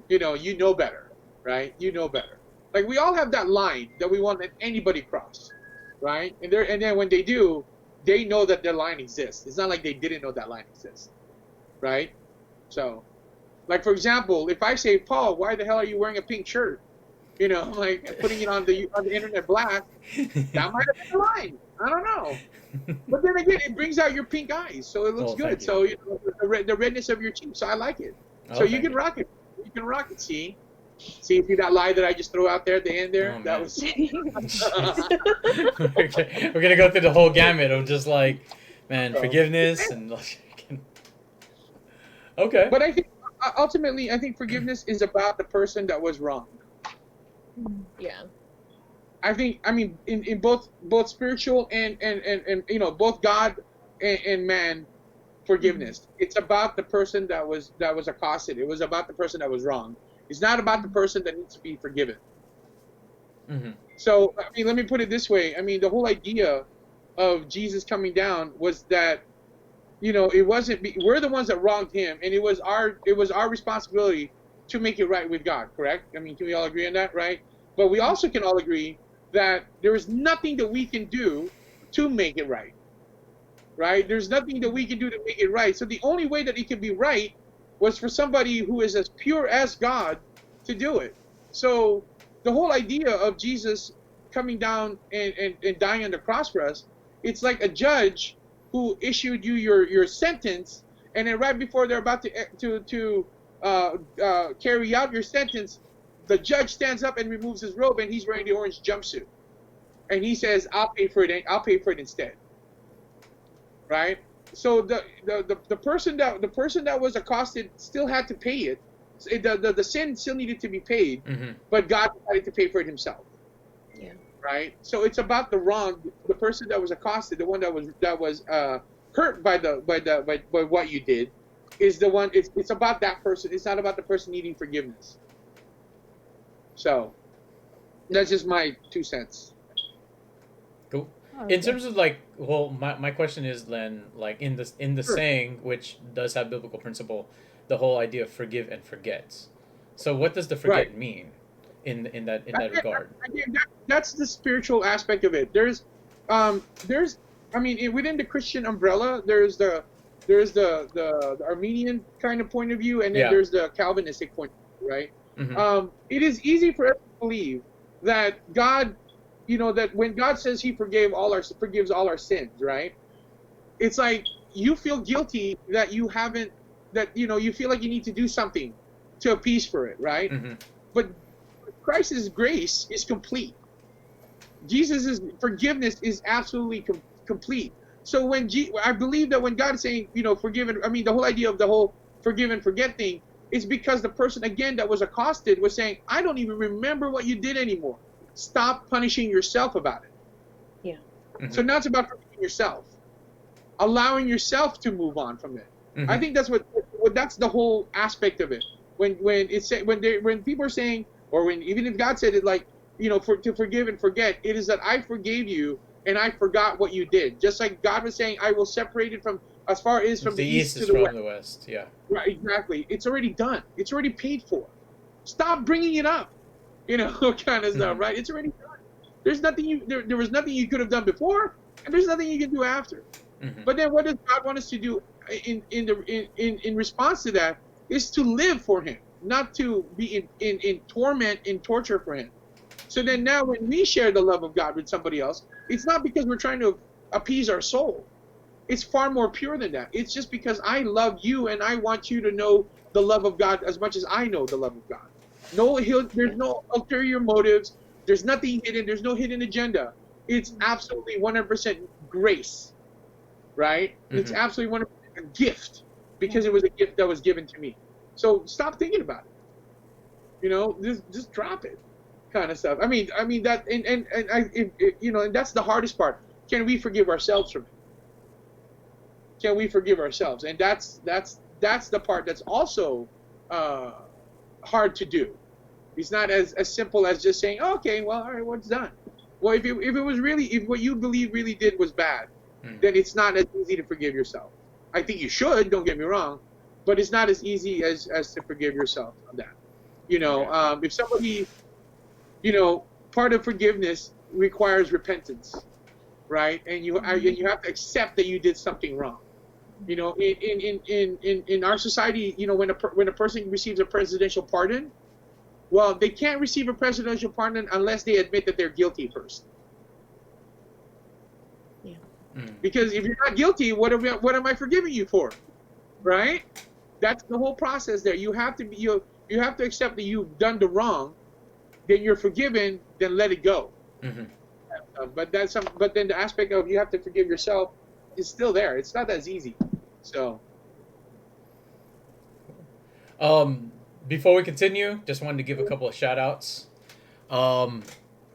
Speaker 2: you know better, right? You know better. Like, we all have that line that we won't let anybody cross, right? And then when they do, they know that their line exists. It's not like they didn't know that line exists, right? So, like, for example, if I say, Paul, why the hell are you wearing a pink shirt? Like, putting it on the internet black, that might have been the line. I don't know. But then again, it brings out your pink eyes, so it looks good. So, the redness of your cheeks, so I like it. So you can rock it. You can rock it, see that lie that I just threw out there at the end there?
Speaker 1: Oh,
Speaker 2: that was...
Speaker 1: We're going to go through the whole gamut of just, like, forgiveness and... Okay.
Speaker 2: But I think, ultimately, forgiveness is about the person that was wrong.
Speaker 4: Yeah.
Speaker 2: I mean, in both spiritual and both God and man forgiveness. It's about the person that was accosted. It was about the person that was wrong. It's not about the person that needs to be forgiven.
Speaker 1: Mm-hmm.
Speaker 2: So, I mean, let me put it this way. I mean, the whole idea of Jesus coming down was that, it wasn't, we're the ones that wronged him, and it was our responsibility to make it right with God, correct? I mean, can we all agree on that, right? But we also can all agree that there is nothing that we can do to make it right, right? There's nothing that we can do to make it right. So the only way that it can be right was for somebody who is as pure as God to do it. So the whole idea of Jesus coming down and dying on the cross for us, it's like a judge who issued you your sentence, and then right before they're about to carry out your sentence, the judge stands up and removes his robe, and he's wearing the orange jumpsuit, and he says, "I'll pay for it instead." Right? So the person that was accosted still had to pay it. The sin still needed to be paid, but God decided to pay for it himself.
Speaker 4: Yeah.
Speaker 2: Right? So it's about the person that was accosted, the one that was hurt by what you did, is the one. It's about that person. It's not about the person needing forgiveness. So that's just my 2 cents.
Speaker 1: Cool. In terms of, like, well, my question is then, like, in the saying, which does have biblical principle, the whole idea of forgive and forget. So what does the forget mean in that regard?
Speaker 2: That's the spiritual aspect of it. There's I mean, within the Christian umbrella, there's the Armenian kind of point of view, and then there's the Calvinistic point of view, right? Mm-hmm. It is easy for us to believe that God, that when God says he forgives all our sins, right? It's like you feel guilty that you haven't, you feel like you need to do something to appease for it, right? Mm-hmm. But Christ's grace is complete. Jesus' forgiveness is absolutely complete. So I believe that when God is saying, forgive, I mean, the whole idea of the whole forgive and forget thing is because the person, again, that was accosted was saying, I don't even remember what you did anymore. Stop punishing yourself about it.
Speaker 4: Yeah.
Speaker 2: Mm-hmm. So now it's about forgiving yourself, allowing yourself to move on from it. Mm-hmm. I think that's that's the whole aspect of it. When people are saying, or even if God said it, like, to forgive and forget, it is that I forgave you and I forgot what you did. Just like God was saying, I will separate it from as far as from
Speaker 1: the east
Speaker 2: to
Speaker 1: is
Speaker 2: the
Speaker 1: from
Speaker 2: west.
Speaker 1: the west. Yeah.
Speaker 2: Right, exactly. It's already done. It's already paid for. Stop bringing it up, kind of stuff, right? It's already done. There's nothing there was nothing you could have done before, and there's nothing you can do after. But then, what does God want us to do in response to that? Is to live for Him, not to be in torment, in torture for Him. So then, now when we share the love of God with somebody else, it's not because we're trying to appease our soul. It's far more pure than that. It's just because I love you and I want you to know the love of God as much as I know the love of God. There's no ulterior motives. There's nothing hidden. There's no hidden agenda. It's absolutely 100% grace, right? It's absolutely 100% a gift because it was a gift that was given to me. So stop thinking about it. Just drop it, kind of stuff. I mean that, and that's the hardest part. Can we forgive ourselves from it? Can we forgive ourselves? And that's the part that's also hard to do. It's not as simple as just saying, okay, well, all right, what's done. Well, if what you believe really did was bad, then it's not as easy to forgive yourself. I think you should, don't get me wrong, but it's not as easy as to forgive yourself on that. If somebody, part of forgiveness requires repentance, right? And you have to accept that you did something wrong. In our society, when a person receives a presidential pardon, well, they can't receive a presidential pardon unless they admit that they're guilty first.
Speaker 4: Yeah.
Speaker 2: Because if you're not guilty, what am I forgiving you for, right? That's the whole process there. You have to you have to accept that you've done the wrong, then you're forgiven, then let it go. But then the aspect of you have to forgive yourself is still there. It's not as easy. So.
Speaker 1: Before we continue, just wanted to give a couple of shout outs.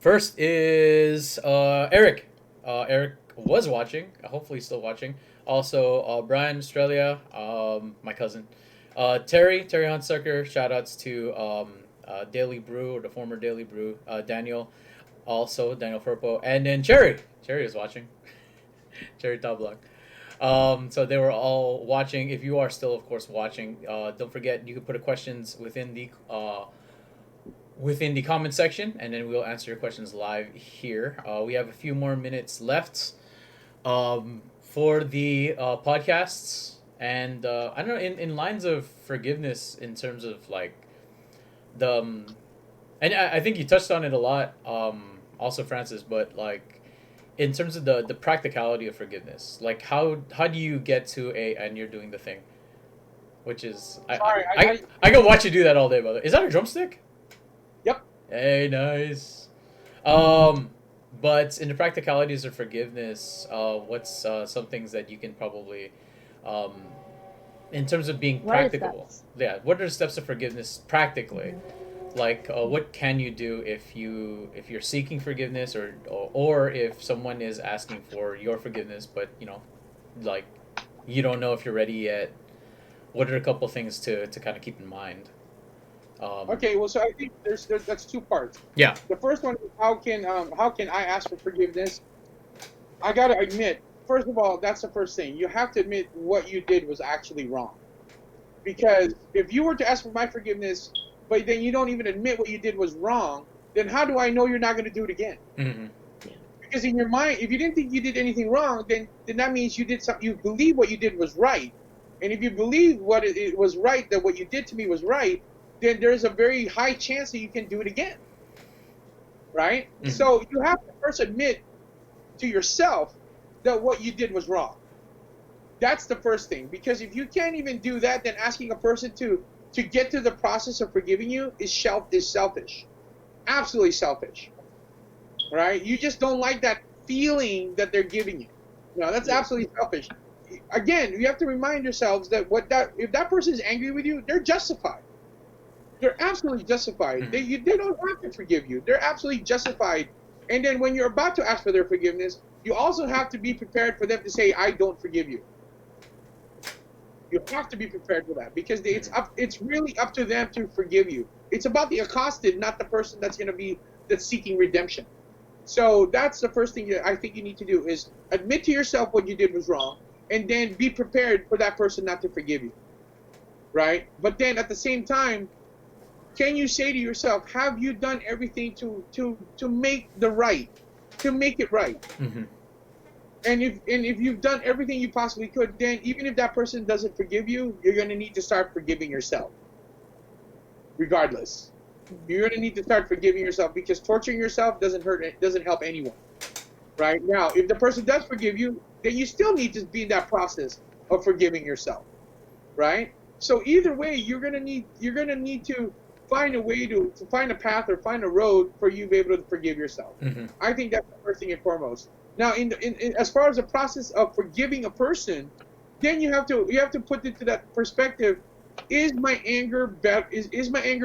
Speaker 1: First is Eric. Eric was watching. Hopefully he's still watching. Also, Brian, Australia, my cousin. Terry Huntsucker, shout outs to Daily Brew, or the former Daily Brew. Daniel Furpo. And then Cherry is watching. Cherry Tablock. So they were all watching. If you are still, of course, watching, don't forget you can put questions within the comment section, and then we'll answer your questions live here. We have a few more minutes left for the podcasts, and I don't know, in lines of forgiveness, in terms of like and I think you touched on it a lot, also Francis, but like, in terms of the practicality of forgiveness, like how do you get to and you're doing the thing, which is I can watch you do that all day, brother. Is that a drumstick?
Speaker 2: Yep.
Speaker 1: Hey, nice. But in the practicalities of forgiveness, what's some things that you can probably, in terms of being practicable? Yeah, what are the steps of forgiveness practically? Like, what can you do if you're seeking forgiveness, or if someone is asking for your forgiveness, but like, you don't know if you're ready yet? What are a couple things to kind of keep in mind?
Speaker 2: Okay, well, so I think that's two parts.
Speaker 1: Yeah.
Speaker 2: The first one is how can I ask for forgiveness? I gotta admit, first of all, that's the first thing. You have to admit what you did was actually wrong. Because if you were to ask for my forgiveness, but then you don't even admit what you did was wrong, then how do I know you're not going to do it again? Because in your mind, if you didn't think you did anything wrong, then that means you did something. You believe what you did was right, and if you believe what it was right, that what you did to me was right, then there's a very high chance that you can do it again, right? So you have to first admit to yourself that what you did was wrong. That's the first thing, because if you can't even do that, then asking a person to get to the process of forgiving you is selfish. Absolutely selfish. Right? You just don't like that feeling that they're giving you. That's absolutely selfish. Again, you have to remind yourselves that if that person is angry with you, they're justified. They're absolutely justified. They don't have to forgive you. They're absolutely justified. And then when you're about to ask for their forgiveness, you also have to be prepared for them to say, I don't forgive you. You have to be prepared for that, because it's really up to them to forgive you. It's about the accosted, not the person that's seeking redemption. So that's the first thing I think you need to do, is admit to yourself what you did was wrong, and then be prepared for that person not to forgive you, right? But then at the same time, can you say to yourself, have you done everything to make it right?
Speaker 1: Mm-hmm.
Speaker 2: And if you've done everything you possibly could, then even if that person doesn't forgive you, you're going to need to start forgiving yourself. Regardless, you're going to need to start forgiving yourself, because torturing yourself doesn't help anyone. Right? Now, if the person does forgive you, then you still need to be in that process of forgiving yourself. Right? So either way, you're going to need to find a way to find a path or find a road for you to be able to forgive yourself.
Speaker 1: Mm-hmm.
Speaker 2: I think that's the first thing and foremost. Now, in as far as the process of forgiving a person, then you have to put it to that perspective: is my anger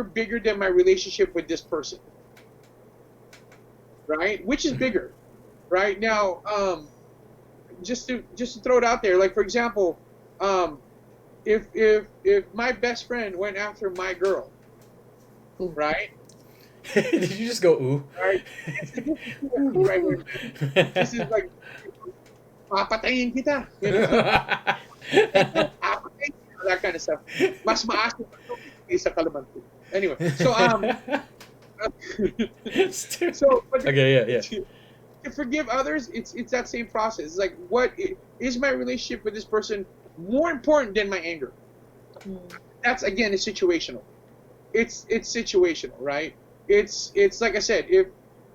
Speaker 2: bigger than my relationship with this person? Right? Which is bigger? Right? Now, just to throw it out there, like for example, if my best friend went after my girl, right?
Speaker 1: Did you just go ooh?
Speaker 2: Right? Right. This is like, papatayin kita. You know? Papatayin kita, that kind of stuff. Mas maasim sa kalaban ko. Anyway, so
Speaker 1: okay, yeah.
Speaker 2: To forgive others, it's that same process. It's like, what is my relationship with this person more important than my anger? That's again, it's situational. It's situational, right? It's like I said,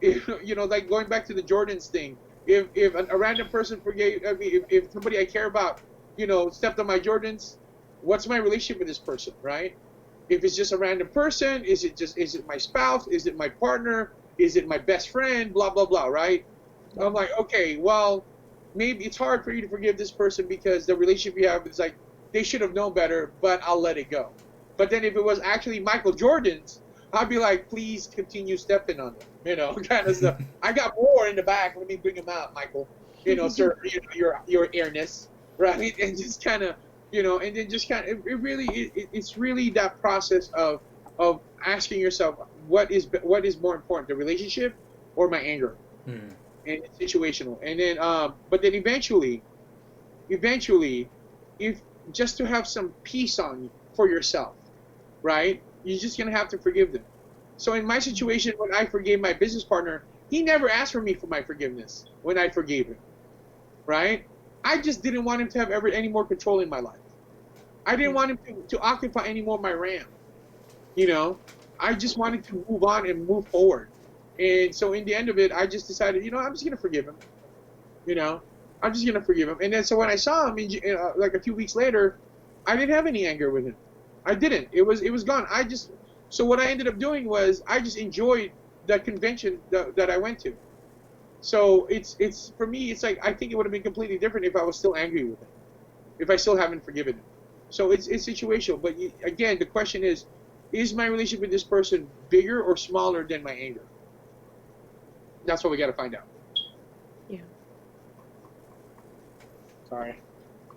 Speaker 2: if you know, like going back to the Jordans thing, if a random person forgave, I mean, if somebody I care about, you know, stepped on my Jordans, what's my relationship with this person, right? If it's just a random person, is it my spouse? Is it my partner? Is it my best friend? Blah blah blah, right? I'm like, okay, well, maybe it's hard for you to forgive this person because the relationship you have is like, they should have known better, but I'll let it go. But then if it was actually Michael Jordan's, I'd be like, please continue stepping on them, you know, kind of stuff. I got more in the back. Let me bring them out, Michael. You know, sir, you know, your airness, right? And just kind of, you know, and then just kind of, it's really that process of asking yourself, what is more important, the relationship or my anger? And it's situational. And then, but then eventually, if just to have some peace for yourself, right? You're just gonna have to forgive them. So in my situation, when I forgave my business partner, he never asked for me for my forgiveness when I forgave him, right? I just didn't want him to have any more control in my life. I didn't want him to occupy any more of my RAM. You know, I just wanted to move on and move forward. And so in the end of it, I just decided, you know, I'm just gonna forgive him. You know, I'm just gonna forgive him. And then so when I saw him, like a few weeks later, I didn't have any anger with him. I didn't. It was gone. So what I ended up doing was I just enjoyed the convention that I went to. So it's for me, it's like, I think it would have been completely different if I was still angry with him, if I still haven't forgiven him. So it's situational. But again, the question is my relationship with this person bigger or smaller than my anger? That's what we got to find out.
Speaker 4: Yeah.
Speaker 2: Sorry,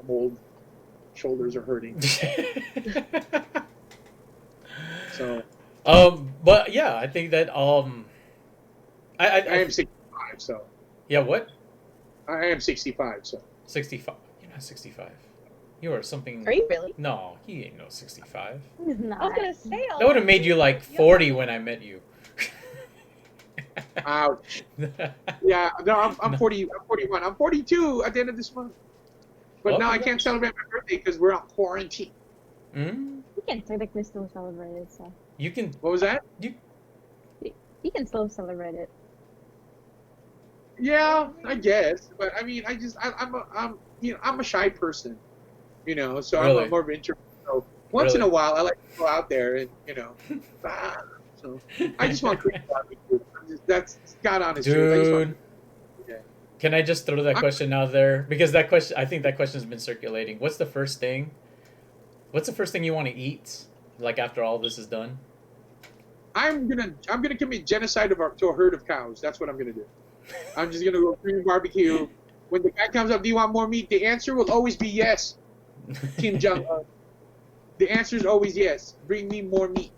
Speaker 2: I'm old. Shoulders are hurting. So.
Speaker 1: But yeah, I think that I
Speaker 2: am 65, so.
Speaker 1: Yeah, what?
Speaker 2: I am 65, so.
Speaker 1: 65. You're not 65. You are something.
Speaker 4: Are you really?
Speaker 1: No, he ain't no 65.
Speaker 3: He's not.
Speaker 4: I was gonna say.
Speaker 1: That would have made you like 40 when I met you.
Speaker 2: Ouch. Yeah, no, I'm 40. I'm 41. I'm 42 at the end of this month. But now I can't celebrate my birthday because we're on quarantine.
Speaker 1: Mm?
Speaker 3: You can technically still celebrate it, so.
Speaker 1: You can.
Speaker 2: What was that?
Speaker 3: You can still celebrate it.
Speaker 2: Yeah, I guess. But I mean, I'm a shy person, you know. So
Speaker 1: Really?
Speaker 2: I'm more of an introvert. So once in a while, I like to go out there and So I just want Korean barbecue. That's God honest truth.
Speaker 1: Dude. Can I just throw that question out there? Because I think that question's been circulating. What's the first thing you want to eat, like after all this is done?
Speaker 2: I'm gonna commit genocide to a herd of cows. That's what I'm gonna do. I'm just gonna go Korean barbecue. When the guy comes up, do you want more meat? The answer will always be yes. Kim Jong Un. The answer is always yes. Bring me more meat.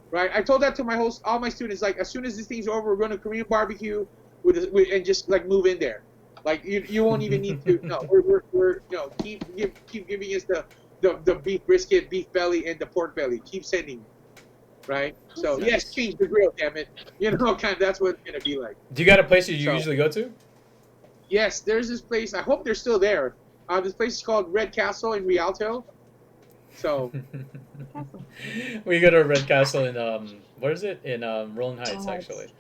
Speaker 2: Right? I told that to all my students. Like, as soon as this thing's over, we're going to Korean barbecue and just like move in there. Like you won't even need to. No, we're keep giving us the beef brisket, beef belly, and the pork belly. Keep sending, right? So yes,
Speaker 1: Nice.
Speaker 2: change the grill, damn it. Kind of that's what it's gonna be like.
Speaker 1: Do you got a place you
Speaker 2: So
Speaker 1: usually go to?
Speaker 2: yes, there's this place. I hope they're still there. This place is called Red Castle in Rialto. So
Speaker 3: Castle.
Speaker 1: We go to Red Castle in what is it in Rolling Heights
Speaker 3: Rolling Heights.
Speaker 1: actually.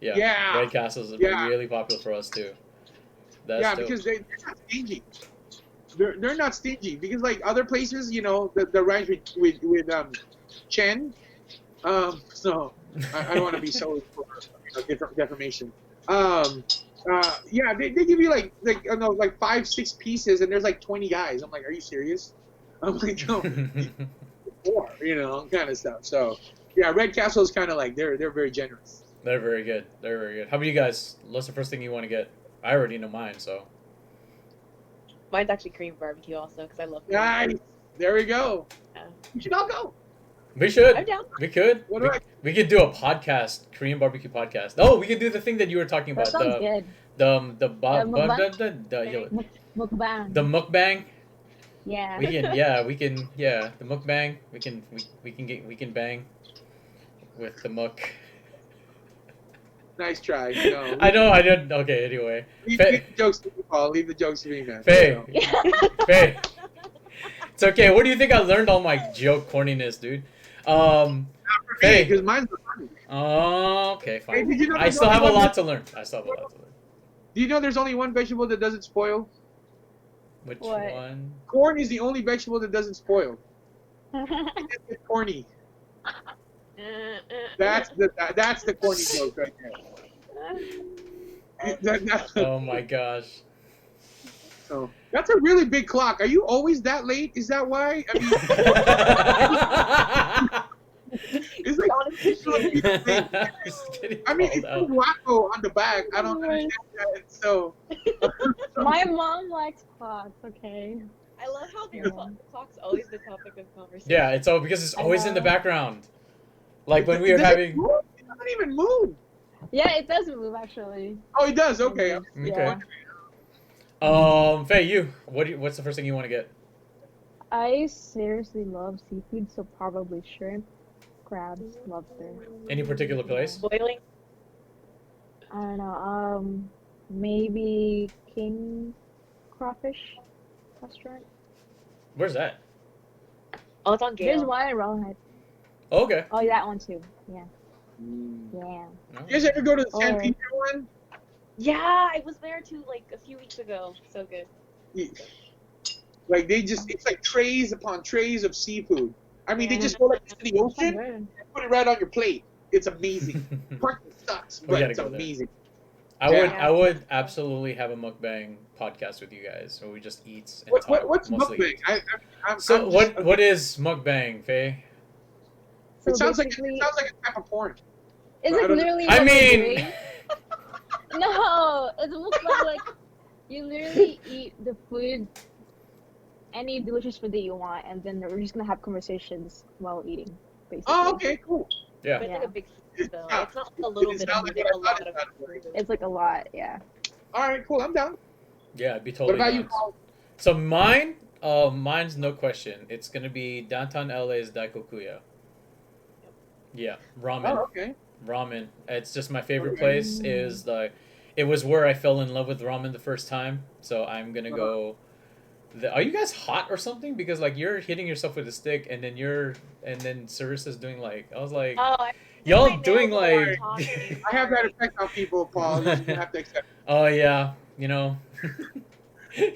Speaker 1: Yeah,
Speaker 2: yeah,
Speaker 1: Red Castle's
Speaker 2: yeah,
Speaker 1: really popular for us too. That's
Speaker 2: yeah,
Speaker 1: dope.
Speaker 2: because they're not stingy. They're not stingy because like other places, the ranch with Chen. So I don't want to be so different defamation. Yeah, they give you like I don't know, like 5-6 pieces, and there's like 20 guys. I'm like, are you serious? I'm like, no, more, kind of stuff. So yeah, Red Castle is kind of like they're very generous.
Speaker 1: They're very good. They're very good. How about you guys? What's the first thing you want to get? I already know mine, so.
Speaker 4: Mine's actually Korean barbecue also because I love Korean
Speaker 2: Nice.
Speaker 4: barbecue.
Speaker 2: There we go.
Speaker 4: Yeah.
Speaker 2: We should all go.
Speaker 1: We should.
Speaker 4: I'm down.
Speaker 1: We could.
Speaker 2: What do
Speaker 1: We could do a podcast, Korean barbecue podcast. Oh, we could do the thing that you were talking
Speaker 3: That
Speaker 1: about.
Speaker 3: sounds good.
Speaker 1: The
Speaker 3: Mukbang.
Speaker 1: mukbang.
Speaker 3: Yeah.
Speaker 1: We can the mukbang. We can bang with the muk.
Speaker 2: Nice try. No,
Speaker 1: I know I did. Okay, anyway.
Speaker 2: leave the jokes to me, Paul. Leave the jokes to me, man.
Speaker 1: Faye. Faye. It's okay. Where do you think I learned all my joke corniness, dude? Faye.
Speaker 2: Because mine's funny.
Speaker 1: Oh, okay,
Speaker 2: Hey,
Speaker 1: fine.
Speaker 2: did you know
Speaker 1: I
Speaker 2: there's
Speaker 1: still
Speaker 2: only
Speaker 1: have a
Speaker 2: one
Speaker 1: lot to learn.
Speaker 2: Do you know there's only one vegetable that doesn't spoil?
Speaker 1: Which
Speaker 3: What?
Speaker 1: one?
Speaker 2: Corn is the only vegetable that doesn't spoil. It's corny. That's the corny joke right there.
Speaker 1: Oh my gosh.
Speaker 2: So, that's a really big clock. Are you always that late? Is that why? I mean, it's like I mean, it's so wacko on the back. I don't understand that. So
Speaker 3: My mom likes clocks, okay?
Speaker 4: I love how
Speaker 3: Yeah.
Speaker 4: the clock's always the topic of conversation.
Speaker 1: Yeah, it's all because it's always in the
Speaker 3: know.
Speaker 1: background. Like when we were
Speaker 2: Does it
Speaker 1: having.
Speaker 2: move? It doesn't even move.
Speaker 3: Yeah, it does move actually.
Speaker 2: Oh, it does. Okay.
Speaker 1: Okay.
Speaker 3: Yeah.
Speaker 1: Faye, what's the first thing you want to get?
Speaker 3: I seriously love seafood, so probably shrimp, crabs, lobster.
Speaker 1: Any particular place?
Speaker 4: Boiling.
Speaker 3: I don't know. Maybe King Crawfish restaurant.
Speaker 1: Where's that?
Speaker 4: Oh, it's on Gale.
Speaker 3: There's one in Rolling Heights.
Speaker 1: Oh, okay.
Speaker 3: Oh, that one too. Yeah.
Speaker 2: You
Speaker 3: Yeah.
Speaker 2: guys ever go to the San
Speaker 3: Oh.
Speaker 2: Pedro one?
Speaker 4: Yeah, I was there too like a few weeks ago. So good.
Speaker 2: Like it's like trays upon trays of seafood. I mean, they
Speaker 3: Yeah.
Speaker 2: just go like this to the
Speaker 3: That's
Speaker 2: ocean
Speaker 3: good.
Speaker 2: and put it right on your plate. It's amazing. Parking sucks,
Speaker 1: We
Speaker 2: but
Speaker 1: gotta
Speaker 2: it's
Speaker 1: go there.
Speaker 2: amazing.
Speaker 1: I would absolutely have a mukbang podcast with you guys where we just eat and talk.
Speaker 2: What's
Speaker 1: mostly
Speaker 2: mukbang?
Speaker 1: eat.
Speaker 2: I'm
Speaker 1: So
Speaker 2: just-
Speaker 1: what is mukbang, Faye?
Speaker 3: So
Speaker 2: It sounds like
Speaker 3: basically,
Speaker 2: a type of porn.
Speaker 3: it's
Speaker 2: I
Speaker 3: like
Speaker 2: don't-
Speaker 3: literally.
Speaker 1: I
Speaker 3: what they're
Speaker 1: mean-
Speaker 3: doing. No, it's mukbang like you literally eat the food, any delicious food that you want, and then we're just gonna have conversations while eating, basically.
Speaker 2: Oh, okay, cool.
Speaker 1: Yeah.
Speaker 4: But it's like
Speaker 3: Yeah.
Speaker 4: a big food though. It's not like a little bit of
Speaker 2: like
Speaker 4: food,
Speaker 2: what I
Speaker 4: a lot
Speaker 2: thought
Speaker 4: of
Speaker 2: it was.
Speaker 4: food.
Speaker 3: It's like a lot, yeah.
Speaker 2: All right, cool. I'm down.
Speaker 1: Yeah, I'd be
Speaker 2: What
Speaker 1: totally
Speaker 2: about you,
Speaker 1: down.
Speaker 2: Paul?
Speaker 1: So mine's no question. It's gonna be downtown LA's Daikokuya. Yeah, ramen.
Speaker 2: Oh, okay.
Speaker 1: Ramen. It's just my favorite
Speaker 2: Okay.
Speaker 1: place. It was where I fell in love with ramen the first time. So I'm gonna go. Are you guys hot or something? Because like you're hitting yourself with a stick, and then Sarissa's doing like I was like,
Speaker 4: Oh, I
Speaker 1: y'all
Speaker 4: my
Speaker 1: doing
Speaker 4: nails while
Speaker 1: like.
Speaker 4: talking.
Speaker 2: I have that
Speaker 4: Sorry.
Speaker 2: effect on people, Paul. You just have to accept.
Speaker 1: Oh yeah, you know.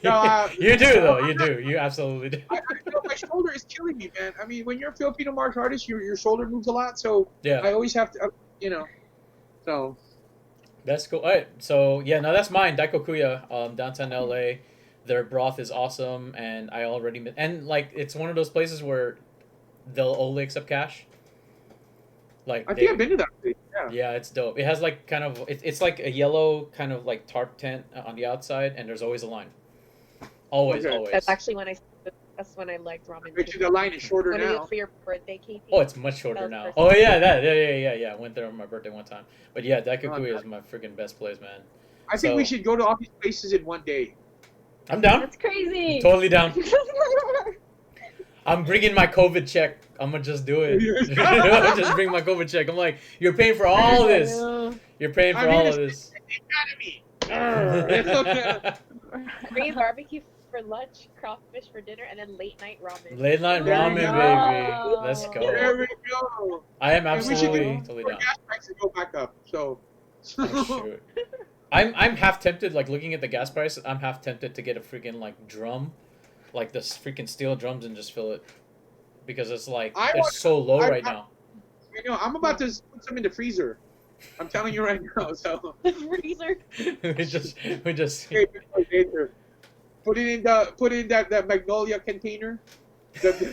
Speaker 2: No,
Speaker 1: you do though. You do. You absolutely do.
Speaker 2: I feel my shoulder is killing me, man. I mean, when you're a Filipino martial artist, your shoulder moves a lot, so
Speaker 1: Yeah.
Speaker 2: I always have to, So
Speaker 1: That's cool. All right, so yeah, no, that's mine. Daikokuya, downtown LA. Their broth is awesome, and like it's one of those places where they'll only accept cash. Like
Speaker 2: I think I've been to that place. Yeah.
Speaker 1: yeah, it's dope. It has like kind of it's like a yellow kind of like tarp tent on the outside, and there's always a line. Always,
Speaker 2: Okay.
Speaker 1: always.
Speaker 4: That's actually that's when I liked ramen.
Speaker 2: Bet you the line is shorter
Speaker 4: When we
Speaker 2: now.
Speaker 4: went for your birthday, KP.
Speaker 1: Oh, it's much shorter
Speaker 4: That was
Speaker 1: now.
Speaker 4: perfect.
Speaker 1: Oh yeah, I went there on my birthday one time. But yeah, Daikokuya is my freaking best place, man.
Speaker 2: I think we should go to all these places in one day.
Speaker 1: I'm down.
Speaker 3: That's crazy.
Speaker 1: Totally down. I'm bringing my COVID check. I'm gonna just do it. Just bring my COVID check. I'm like, you're paying for all of this. You're paying for all of this.
Speaker 4: Korean barbecue for lunch, crawfish for dinner, and then late night ramen.
Speaker 1: Late night
Speaker 2: There
Speaker 1: ramen,
Speaker 2: we
Speaker 1: baby.
Speaker 3: go.
Speaker 1: Let's go.
Speaker 2: There we go.
Speaker 1: I am
Speaker 2: And we should
Speaker 1: absolutely
Speaker 2: do
Speaker 1: totally
Speaker 2: for
Speaker 1: down.
Speaker 2: gas prices go back up. So.
Speaker 1: Oh, shoot. I'm half tempted, like looking at the gas price, I'm half tempted to get a freaking like drum, like this freaking steel drums and just fill it. Because it's like it's so low right now.
Speaker 2: You know, I'm about to put some in the freezer. I'm telling you right now. So
Speaker 4: The freezer.
Speaker 1: we just
Speaker 2: put it in that Magnolia container.
Speaker 1: Just put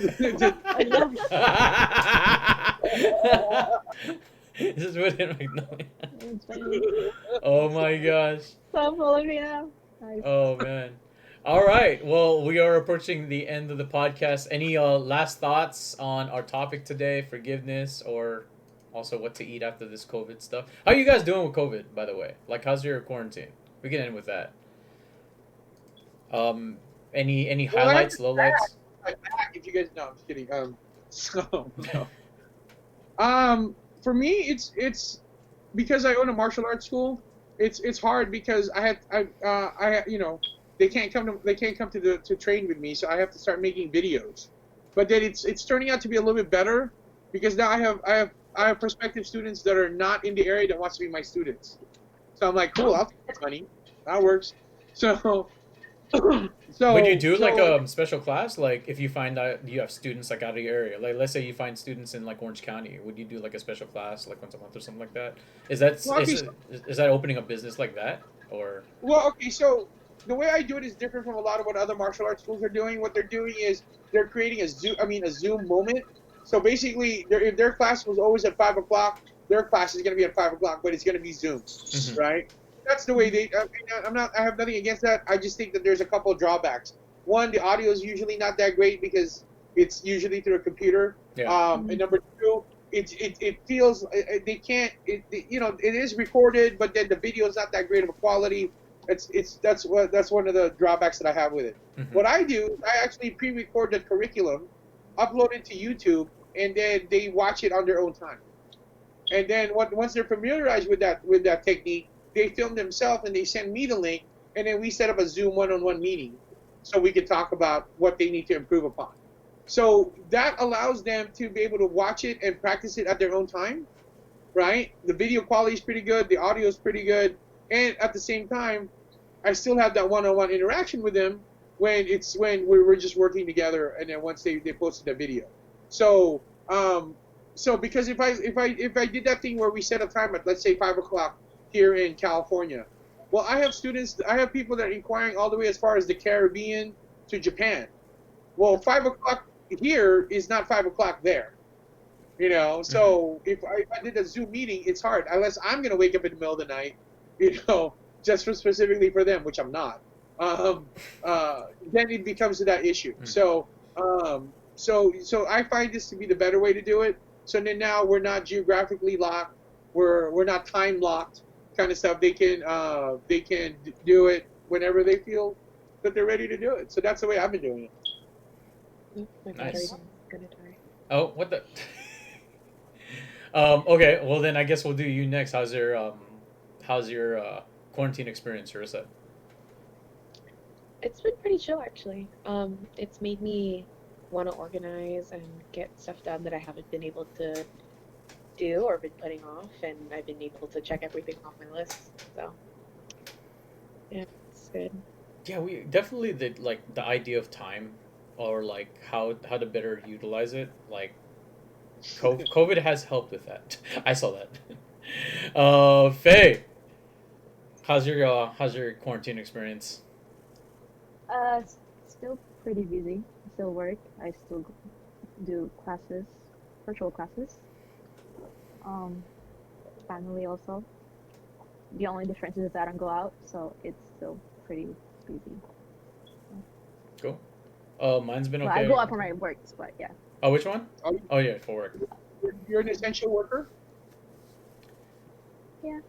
Speaker 1: it in Magnolia. Oh my gosh.
Speaker 3: So full of me now. Nice.
Speaker 1: Oh man. All right. Well, we are approaching the end of the podcast. Any last thoughts on our topic today, forgiveness, or also what to eat after this COVID stuff? How are you guys doing with COVID, by the way? Like, how's your quarantine? We can end with that. Any highlights, lowlights?
Speaker 2: If you guys know, I'm just kidding. So no. For me, it's because I own a martial arts school. It's hard because I you know, they can't come to train with me, so I have to start making videos. But then it's turning out to be a little bit better because now I have prospective students that are not in the area that wants to be my students. So I'm like, cool, I'll take that money. That works. So
Speaker 1: Would you do like a special class? Like if you find out you have students like out of your area, like let's say you find students in like Orange County, would you do like a special class like once a month or something like that? Is that opening a business like that or?
Speaker 2: Well, okay, so the way I do it is different from a lot of what other martial arts schools are doing. What they're doing is they're creating a Zoom moment. So basically, if their class was always at 5 o'clock, their class is going to be at 5 o'clock, but it's going to be Zoom, right? That's the way they. I have nothing against that. I just think that there's a couple of drawbacks. One, the audio is usually not that great because it's usually through a computer.
Speaker 1: Yeah.
Speaker 2: And number two, it feels they can't. You know, it is recorded, but then the video is not that great of a quality. That's one of the drawbacks that I have with it. What I do, I actually pre-record the curriculum, upload it to YouTube, and then they watch it on their own time. And then once they're familiarized with that technique, they film themselves and they send me the link, and then we set up a Zoom one-on-one meeting so we can talk about what they need to improve upon. So that allows them to be able to watch it and practice it at their own time, right? The video quality is pretty good, the audio is pretty good, and at the same time, I still have that one-on-one interaction with them when we're just working together, and then once they posted the video. So because if I did that thing where we set a time at, let's say, 5 o'clock here in California, well, I have people that are inquiring all the way as far as the Caribbean to Japan. Well, 5 o'clock here is not 5 o'clock there, you know. So if I did a Zoom meeting, it's hard unless I'm gonna wake up in the middle of the night, you know, just specifically for them, which I'm not. Then it becomes to that issue. So I find this to be the better way to do it. So then now we're not geographically locked, we're not time locked, kind of stuff. They can do it whenever they feel that they're ready to do it. So that's the way I've been doing it.
Speaker 4: My
Speaker 1: Nice.
Speaker 4: gonna die.
Speaker 1: Oh, what the? Okay, well then I guess we'll do you next. How's your quarantine experience, Sherissa?
Speaker 4: It's been pretty chill actually. It's made me want to organize and get stuff done that I haven't been able to do or been putting off, and I've been able to check everything off my list. So yeah, it's good.
Speaker 1: Yeah, we definitely the idea of time, or like how to better utilize it. Like COVID has helped with that. I saw that. Faye, how's your quarantine experience?
Speaker 3: Still pretty busy. Still work. I still do classes, virtual classes. Family also. The only difference is that I don't go out, so it's still pretty busy.
Speaker 1: Cool. Mine's been okay.
Speaker 3: Well, I go out for my work, but yeah.
Speaker 1: Oh, which one? Oh yeah, for work.
Speaker 2: You're an essential worker?
Speaker 3: Yeah.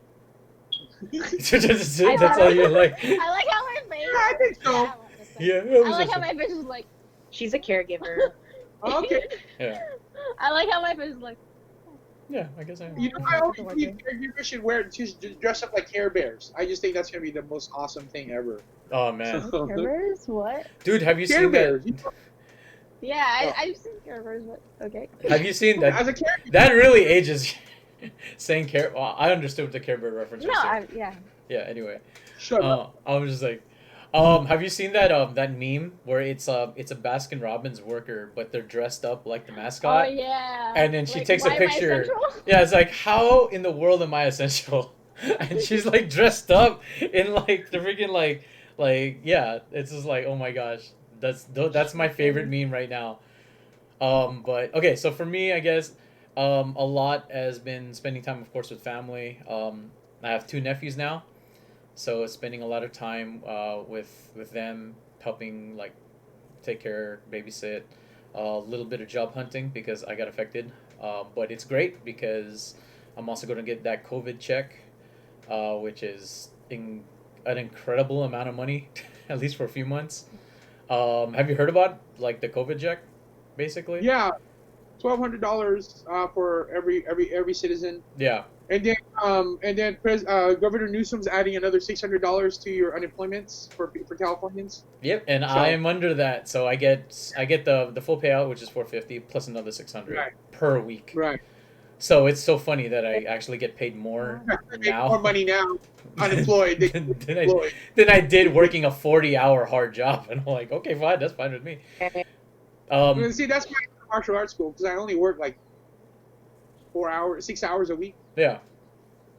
Speaker 1: That's all you like.
Speaker 3: I like how my face.
Speaker 2: Yeah, I think so.
Speaker 1: Yeah.
Speaker 3: I like how my face is like.
Speaker 4: She's a caregiver.
Speaker 2: Okay.
Speaker 1: Yeah.
Speaker 3: I like how my face is like.
Speaker 1: Yeah, I guess I am.
Speaker 2: You know, I always think caregivers should just dress up like Care Bears. I just think that's gonna be the most awesome thing ever.
Speaker 1: Oh man,
Speaker 2: So,
Speaker 3: Care Bears? What?
Speaker 1: dude, have you
Speaker 2: Care
Speaker 1: seen
Speaker 2: Bears.
Speaker 1: that?
Speaker 3: Yeah, I've seen Care Bears, but okay.
Speaker 1: Have you seen
Speaker 2: As
Speaker 1: that?
Speaker 2: a caregiver.
Speaker 1: That really ages. Saying Care. Well, I understood what the Care Bear reference
Speaker 3: No,
Speaker 1: was.
Speaker 3: yeah.
Speaker 1: Yeah. Anyway,
Speaker 2: Shut up.
Speaker 1: I was just like, have you seen that meme where it's a Baskin Robbins worker, but they're dressed up like the mascot?
Speaker 3: Oh yeah.
Speaker 1: And then she
Speaker 3: Like,
Speaker 1: takes a
Speaker 3: why am I
Speaker 1: picture.
Speaker 3: essential?
Speaker 1: Yeah, it's like, how in the world am I essential? And she's like dressed up in like the freaking like yeah. It's just like, oh my gosh, that's my favorite meme right now. But okay, so for me, I guess, a lot has been spending time, of course, with family. I have two nephews now, so spending a lot of time with them, helping like take care, babysit, a little bit of job hunting because I got affected. But it's great because I'm also going to get that COVID check, which is an incredible amount of money, at least for a few months. Have you heard about like the COVID check, basically?
Speaker 2: Yeah, $1,200 for every citizen,
Speaker 1: Yeah.
Speaker 2: and then Governor Newsom's adding another $600 to your unemployments for Californians.
Speaker 1: Yep, and
Speaker 2: So-
Speaker 1: I am under that, so I get the full payout, which is $450 plus another $600
Speaker 2: Right.
Speaker 1: per week.
Speaker 2: Right.
Speaker 1: So it's so funny that I actually get paid more
Speaker 2: They make
Speaker 1: now
Speaker 2: more money now, unemployed. than employed.
Speaker 1: than I did working a 40-hour hard job, and I'm like, okay, fine, that's fine with me.
Speaker 2: See, that's why I went to martial arts school, because I only work like 6 hours a week.
Speaker 1: Yeah,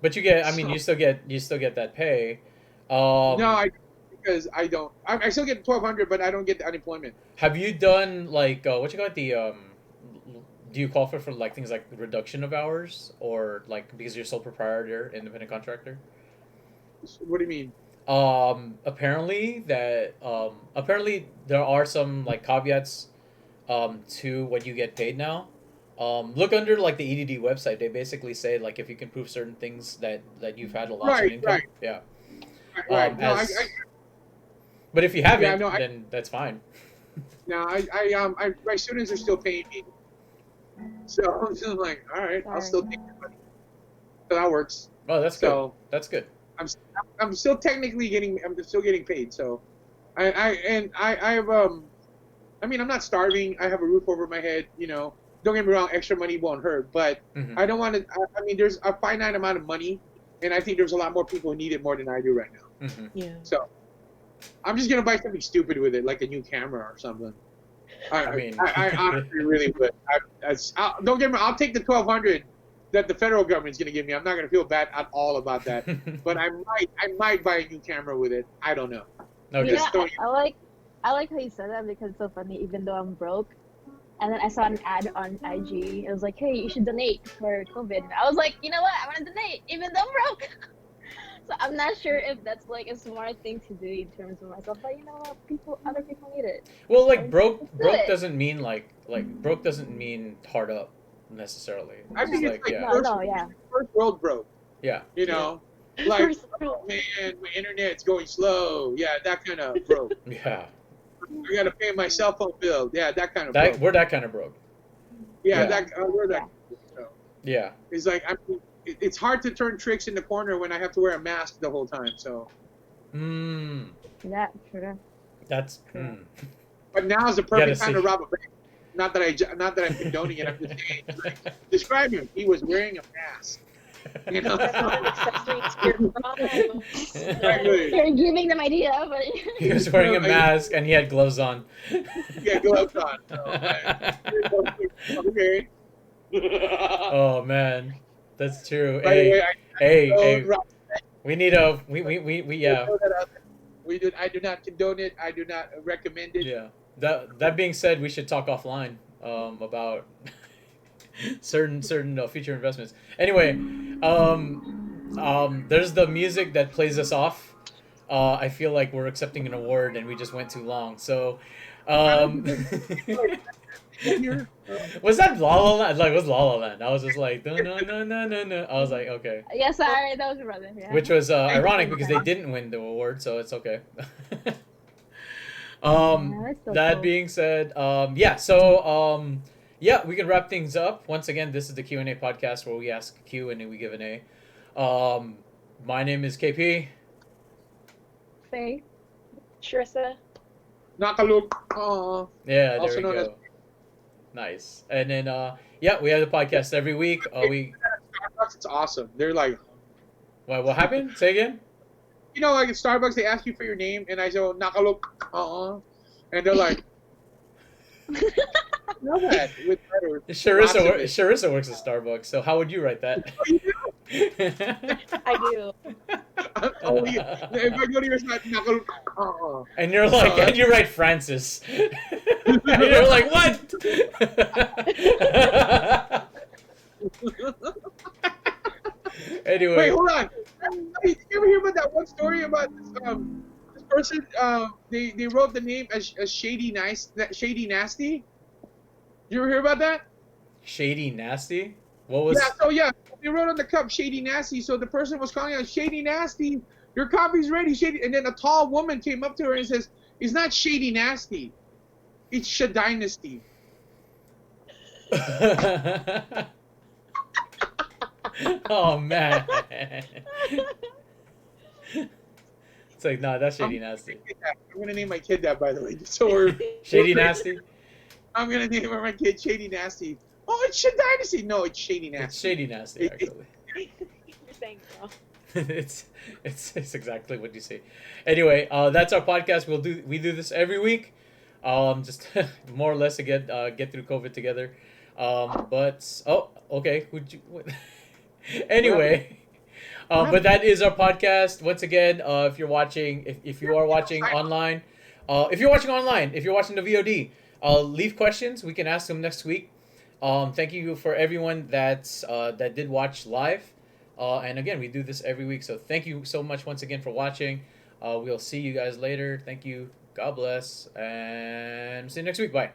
Speaker 1: but you get, I mean, you still get that pay.
Speaker 2: No, because I don't. I still get 1,200, but I don't get the unemployment.
Speaker 1: Have you done like what you got the do you qualify for like things like reduction of hours or like because you're sole proprietor, independent contractor?
Speaker 2: What do you mean?
Speaker 1: Apparently there are some like caveats to what you get paid now. Look under like the EDD website. They basically say like if you can prove certain things that you've had a loss in income.
Speaker 2: Right.
Speaker 1: Yeah.
Speaker 2: Right. No,
Speaker 1: But if you haven't,
Speaker 2: Yeah, no,
Speaker 1: then that's fine.
Speaker 2: my students are still paying me, so I'm just like, all right, I'll still take your money. So that works.
Speaker 1: Oh, that's
Speaker 2: So-
Speaker 1: good. That's good.
Speaker 2: I'm still technically getting. I'm still getting paid. So, I have I mean, I'm not starving. I have a roof over my head. You know, don't get me wrong. Extra money won't hurt, but
Speaker 1: Mhm.
Speaker 2: I don't want to. I mean, there's a finite amount of money, and I think there's a lot more people who need it more than I do right now.
Speaker 1: Mhm.
Speaker 4: Yeah.
Speaker 2: So, I'm just gonna buy something stupid with it, like a new camera or something.
Speaker 1: I mean-
Speaker 2: I honestly really would. Don't get me wrong. I'll take the 1,200 that the federal government's gonna give me. I'm not gonna feel bad at all about that. But I might buy a new camera with it. I don't know.
Speaker 1: Okay.
Speaker 3: You
Speaker 2: Just
Speaker 3: know,
Speaker 2: throwing-
Speaker 3: I like how you said that because it's so funny. Even though I'm broke, and then I saw an ad on IG. It was like, "Hey, you should donate for COVID." I was like, you know what? I want to donate, even though I'm broke. So I'm not sure if that's like a smart thing to do in terms of myself. But you know what? Other people need it.
Speaker 1: Well, like broke
Speaker 3: Let's do it.
Speaker 1: doesn't mean like broke doesn't mean hard up necessarily.
Speaker 2: I think it's like
Speaker 1: yeah.
Speaker 2: first world broke.
Speaker 1: Yeah.
Speaker 2: You know, like
Speaker 3: First world.
Speaker 2: man, my internet's going slow. Yeah, that kind of broke.
Speaker 1: Yeah.
Speaker 2: I gotta pay my cell phone bill. Yeah, that kind of broke.
Speaker 1: We're that kind of broke.
Speaker 2: Yeah,
Speaker 1: yeah.
Speaker 2: we're that. So,
Speaker 1: Yeah.
Speaker 2: it's like it's hard to turn tricks in the corner when I have to wear a mask the whole time. So,
Speaker 1: Mm.
Speaker 3: Yeah, sure.
Speaker 1: That's
Speaker 2: but now is the
Speaker 1: gotta
Speaker 2: perfect time to
Speaker 1: see.
Speaker 2: rob a bank. Not that I'm condoning it. I'm just saying. Like, describe him. He was wearing a mask. You know.
Speaker 4: That's not an accessory to your problem.
Speaker 2: Exactly.
Speaker 3: You're giving them idea, but
Speaker 1: He was wearing a mask and he had gloves on.
Speaker 2: Yeah, gloves on. So, okay.
Speaker 1: Oh man, that's true.
Speaker 2: By the way,
Speaker 1: Hey,
Speaker 2: Rob,
Speaker 1: we need a we yeah.
Speaker 2: I do not condone it. I do not recommend it.
Speaker 1: Yeah. That being said, we should talk offline about certain future investments. Anyway, there's the music that plays us off. I feel like we're accepting an award and we just went too long. So,
Speaker 2: Here.
Speaker 1: Was that La La Land? Like, it was La La Land. I was just like, no, no, no, no, no, no. I was like, okay.
Speaker 3: Yeah, sorry, that was your brother. Yeah.
Speaker 1: Which was ironic because they didn't win the award, so it's okay.
Speaker 3: It's still
Speaker 1: That
Speaker 3: cool.
Speaker 1: being said, yeah, so yeah, we can wrap things up. Once again, this is the Q&A podcast where we ask a Q and then we give an A. My name is KP.
Speaker 3: Faye.
Speaker 4: Sherissa.
Speaker 2: Nakalook. Oh.
Speaker 1: Yeah, there
Speaker 2: Also
Speaker 1: we
Speaker 2: known
Speaker 1: go.
Speaker 2: as-
Speaker 1: Nice. And then yeah, we have the podcast every week.
Speaker 2: Starbucks, it's awesome. They're like,
Speaker 1: What happened? Say again?
Speaker 2: you know, like at Starbucks, they ask you for your name, and I say, Nakalook. And they're like, know that with letters. Lots of it.
Speaker 1: Sherissa works at Starbucks, so how would you write that?
Speaker 4: I do.
Speaker 2: Oh, yeah. If I go to your side, Nakalook.
Speaker 1: And you're like, and you write Francis. And you're like, what? Anyway.
Speaker 2: Wait, hold on. Hey, did you ever hear about that one story about this person? They wrote the name as Shady Nasty. You ever hear about that?
Speaker 1: Shady Nasty? What was?
Speaker 2: Yeah. So yeah, they wrote on the cup Shady Nasty. So the person was calling out Shady Nasty. Your coffee's ready, Shady. And then a tall woman came up to her and says, "It's not Shady Nasty. It's Shadynasty."
Speaker 1: Oh man. It's like, nah, that's Shady Nasty.
Speaker 2: I'm gonna name my kid that, by the way. So we're
Speaker 1: Shady Nasty?
Speaker 2: I'm gonna name my kid Shady Nasty. Oh, it's Shadynasty. No, it's Shady Nasty.
Speaker 1: It's Shady Nasty, actually.
Speaker 4: You're saying it wrong.
Speaker 1: it's exactly what you say. Anyway, that's our podcast. We do this every week. Just more or less to get through COVID together. But okay. Anyway, but that is our podcast. Once again, if you're watching, if you are watching online, if you're watching the VOD, leave questions. We can ask them next week. Thank you for everyone that did watch live. And again, we do this every week. So thank you so much once again for watching. We'll see you guys later. Thank you. God bless. And see you next week. Bye.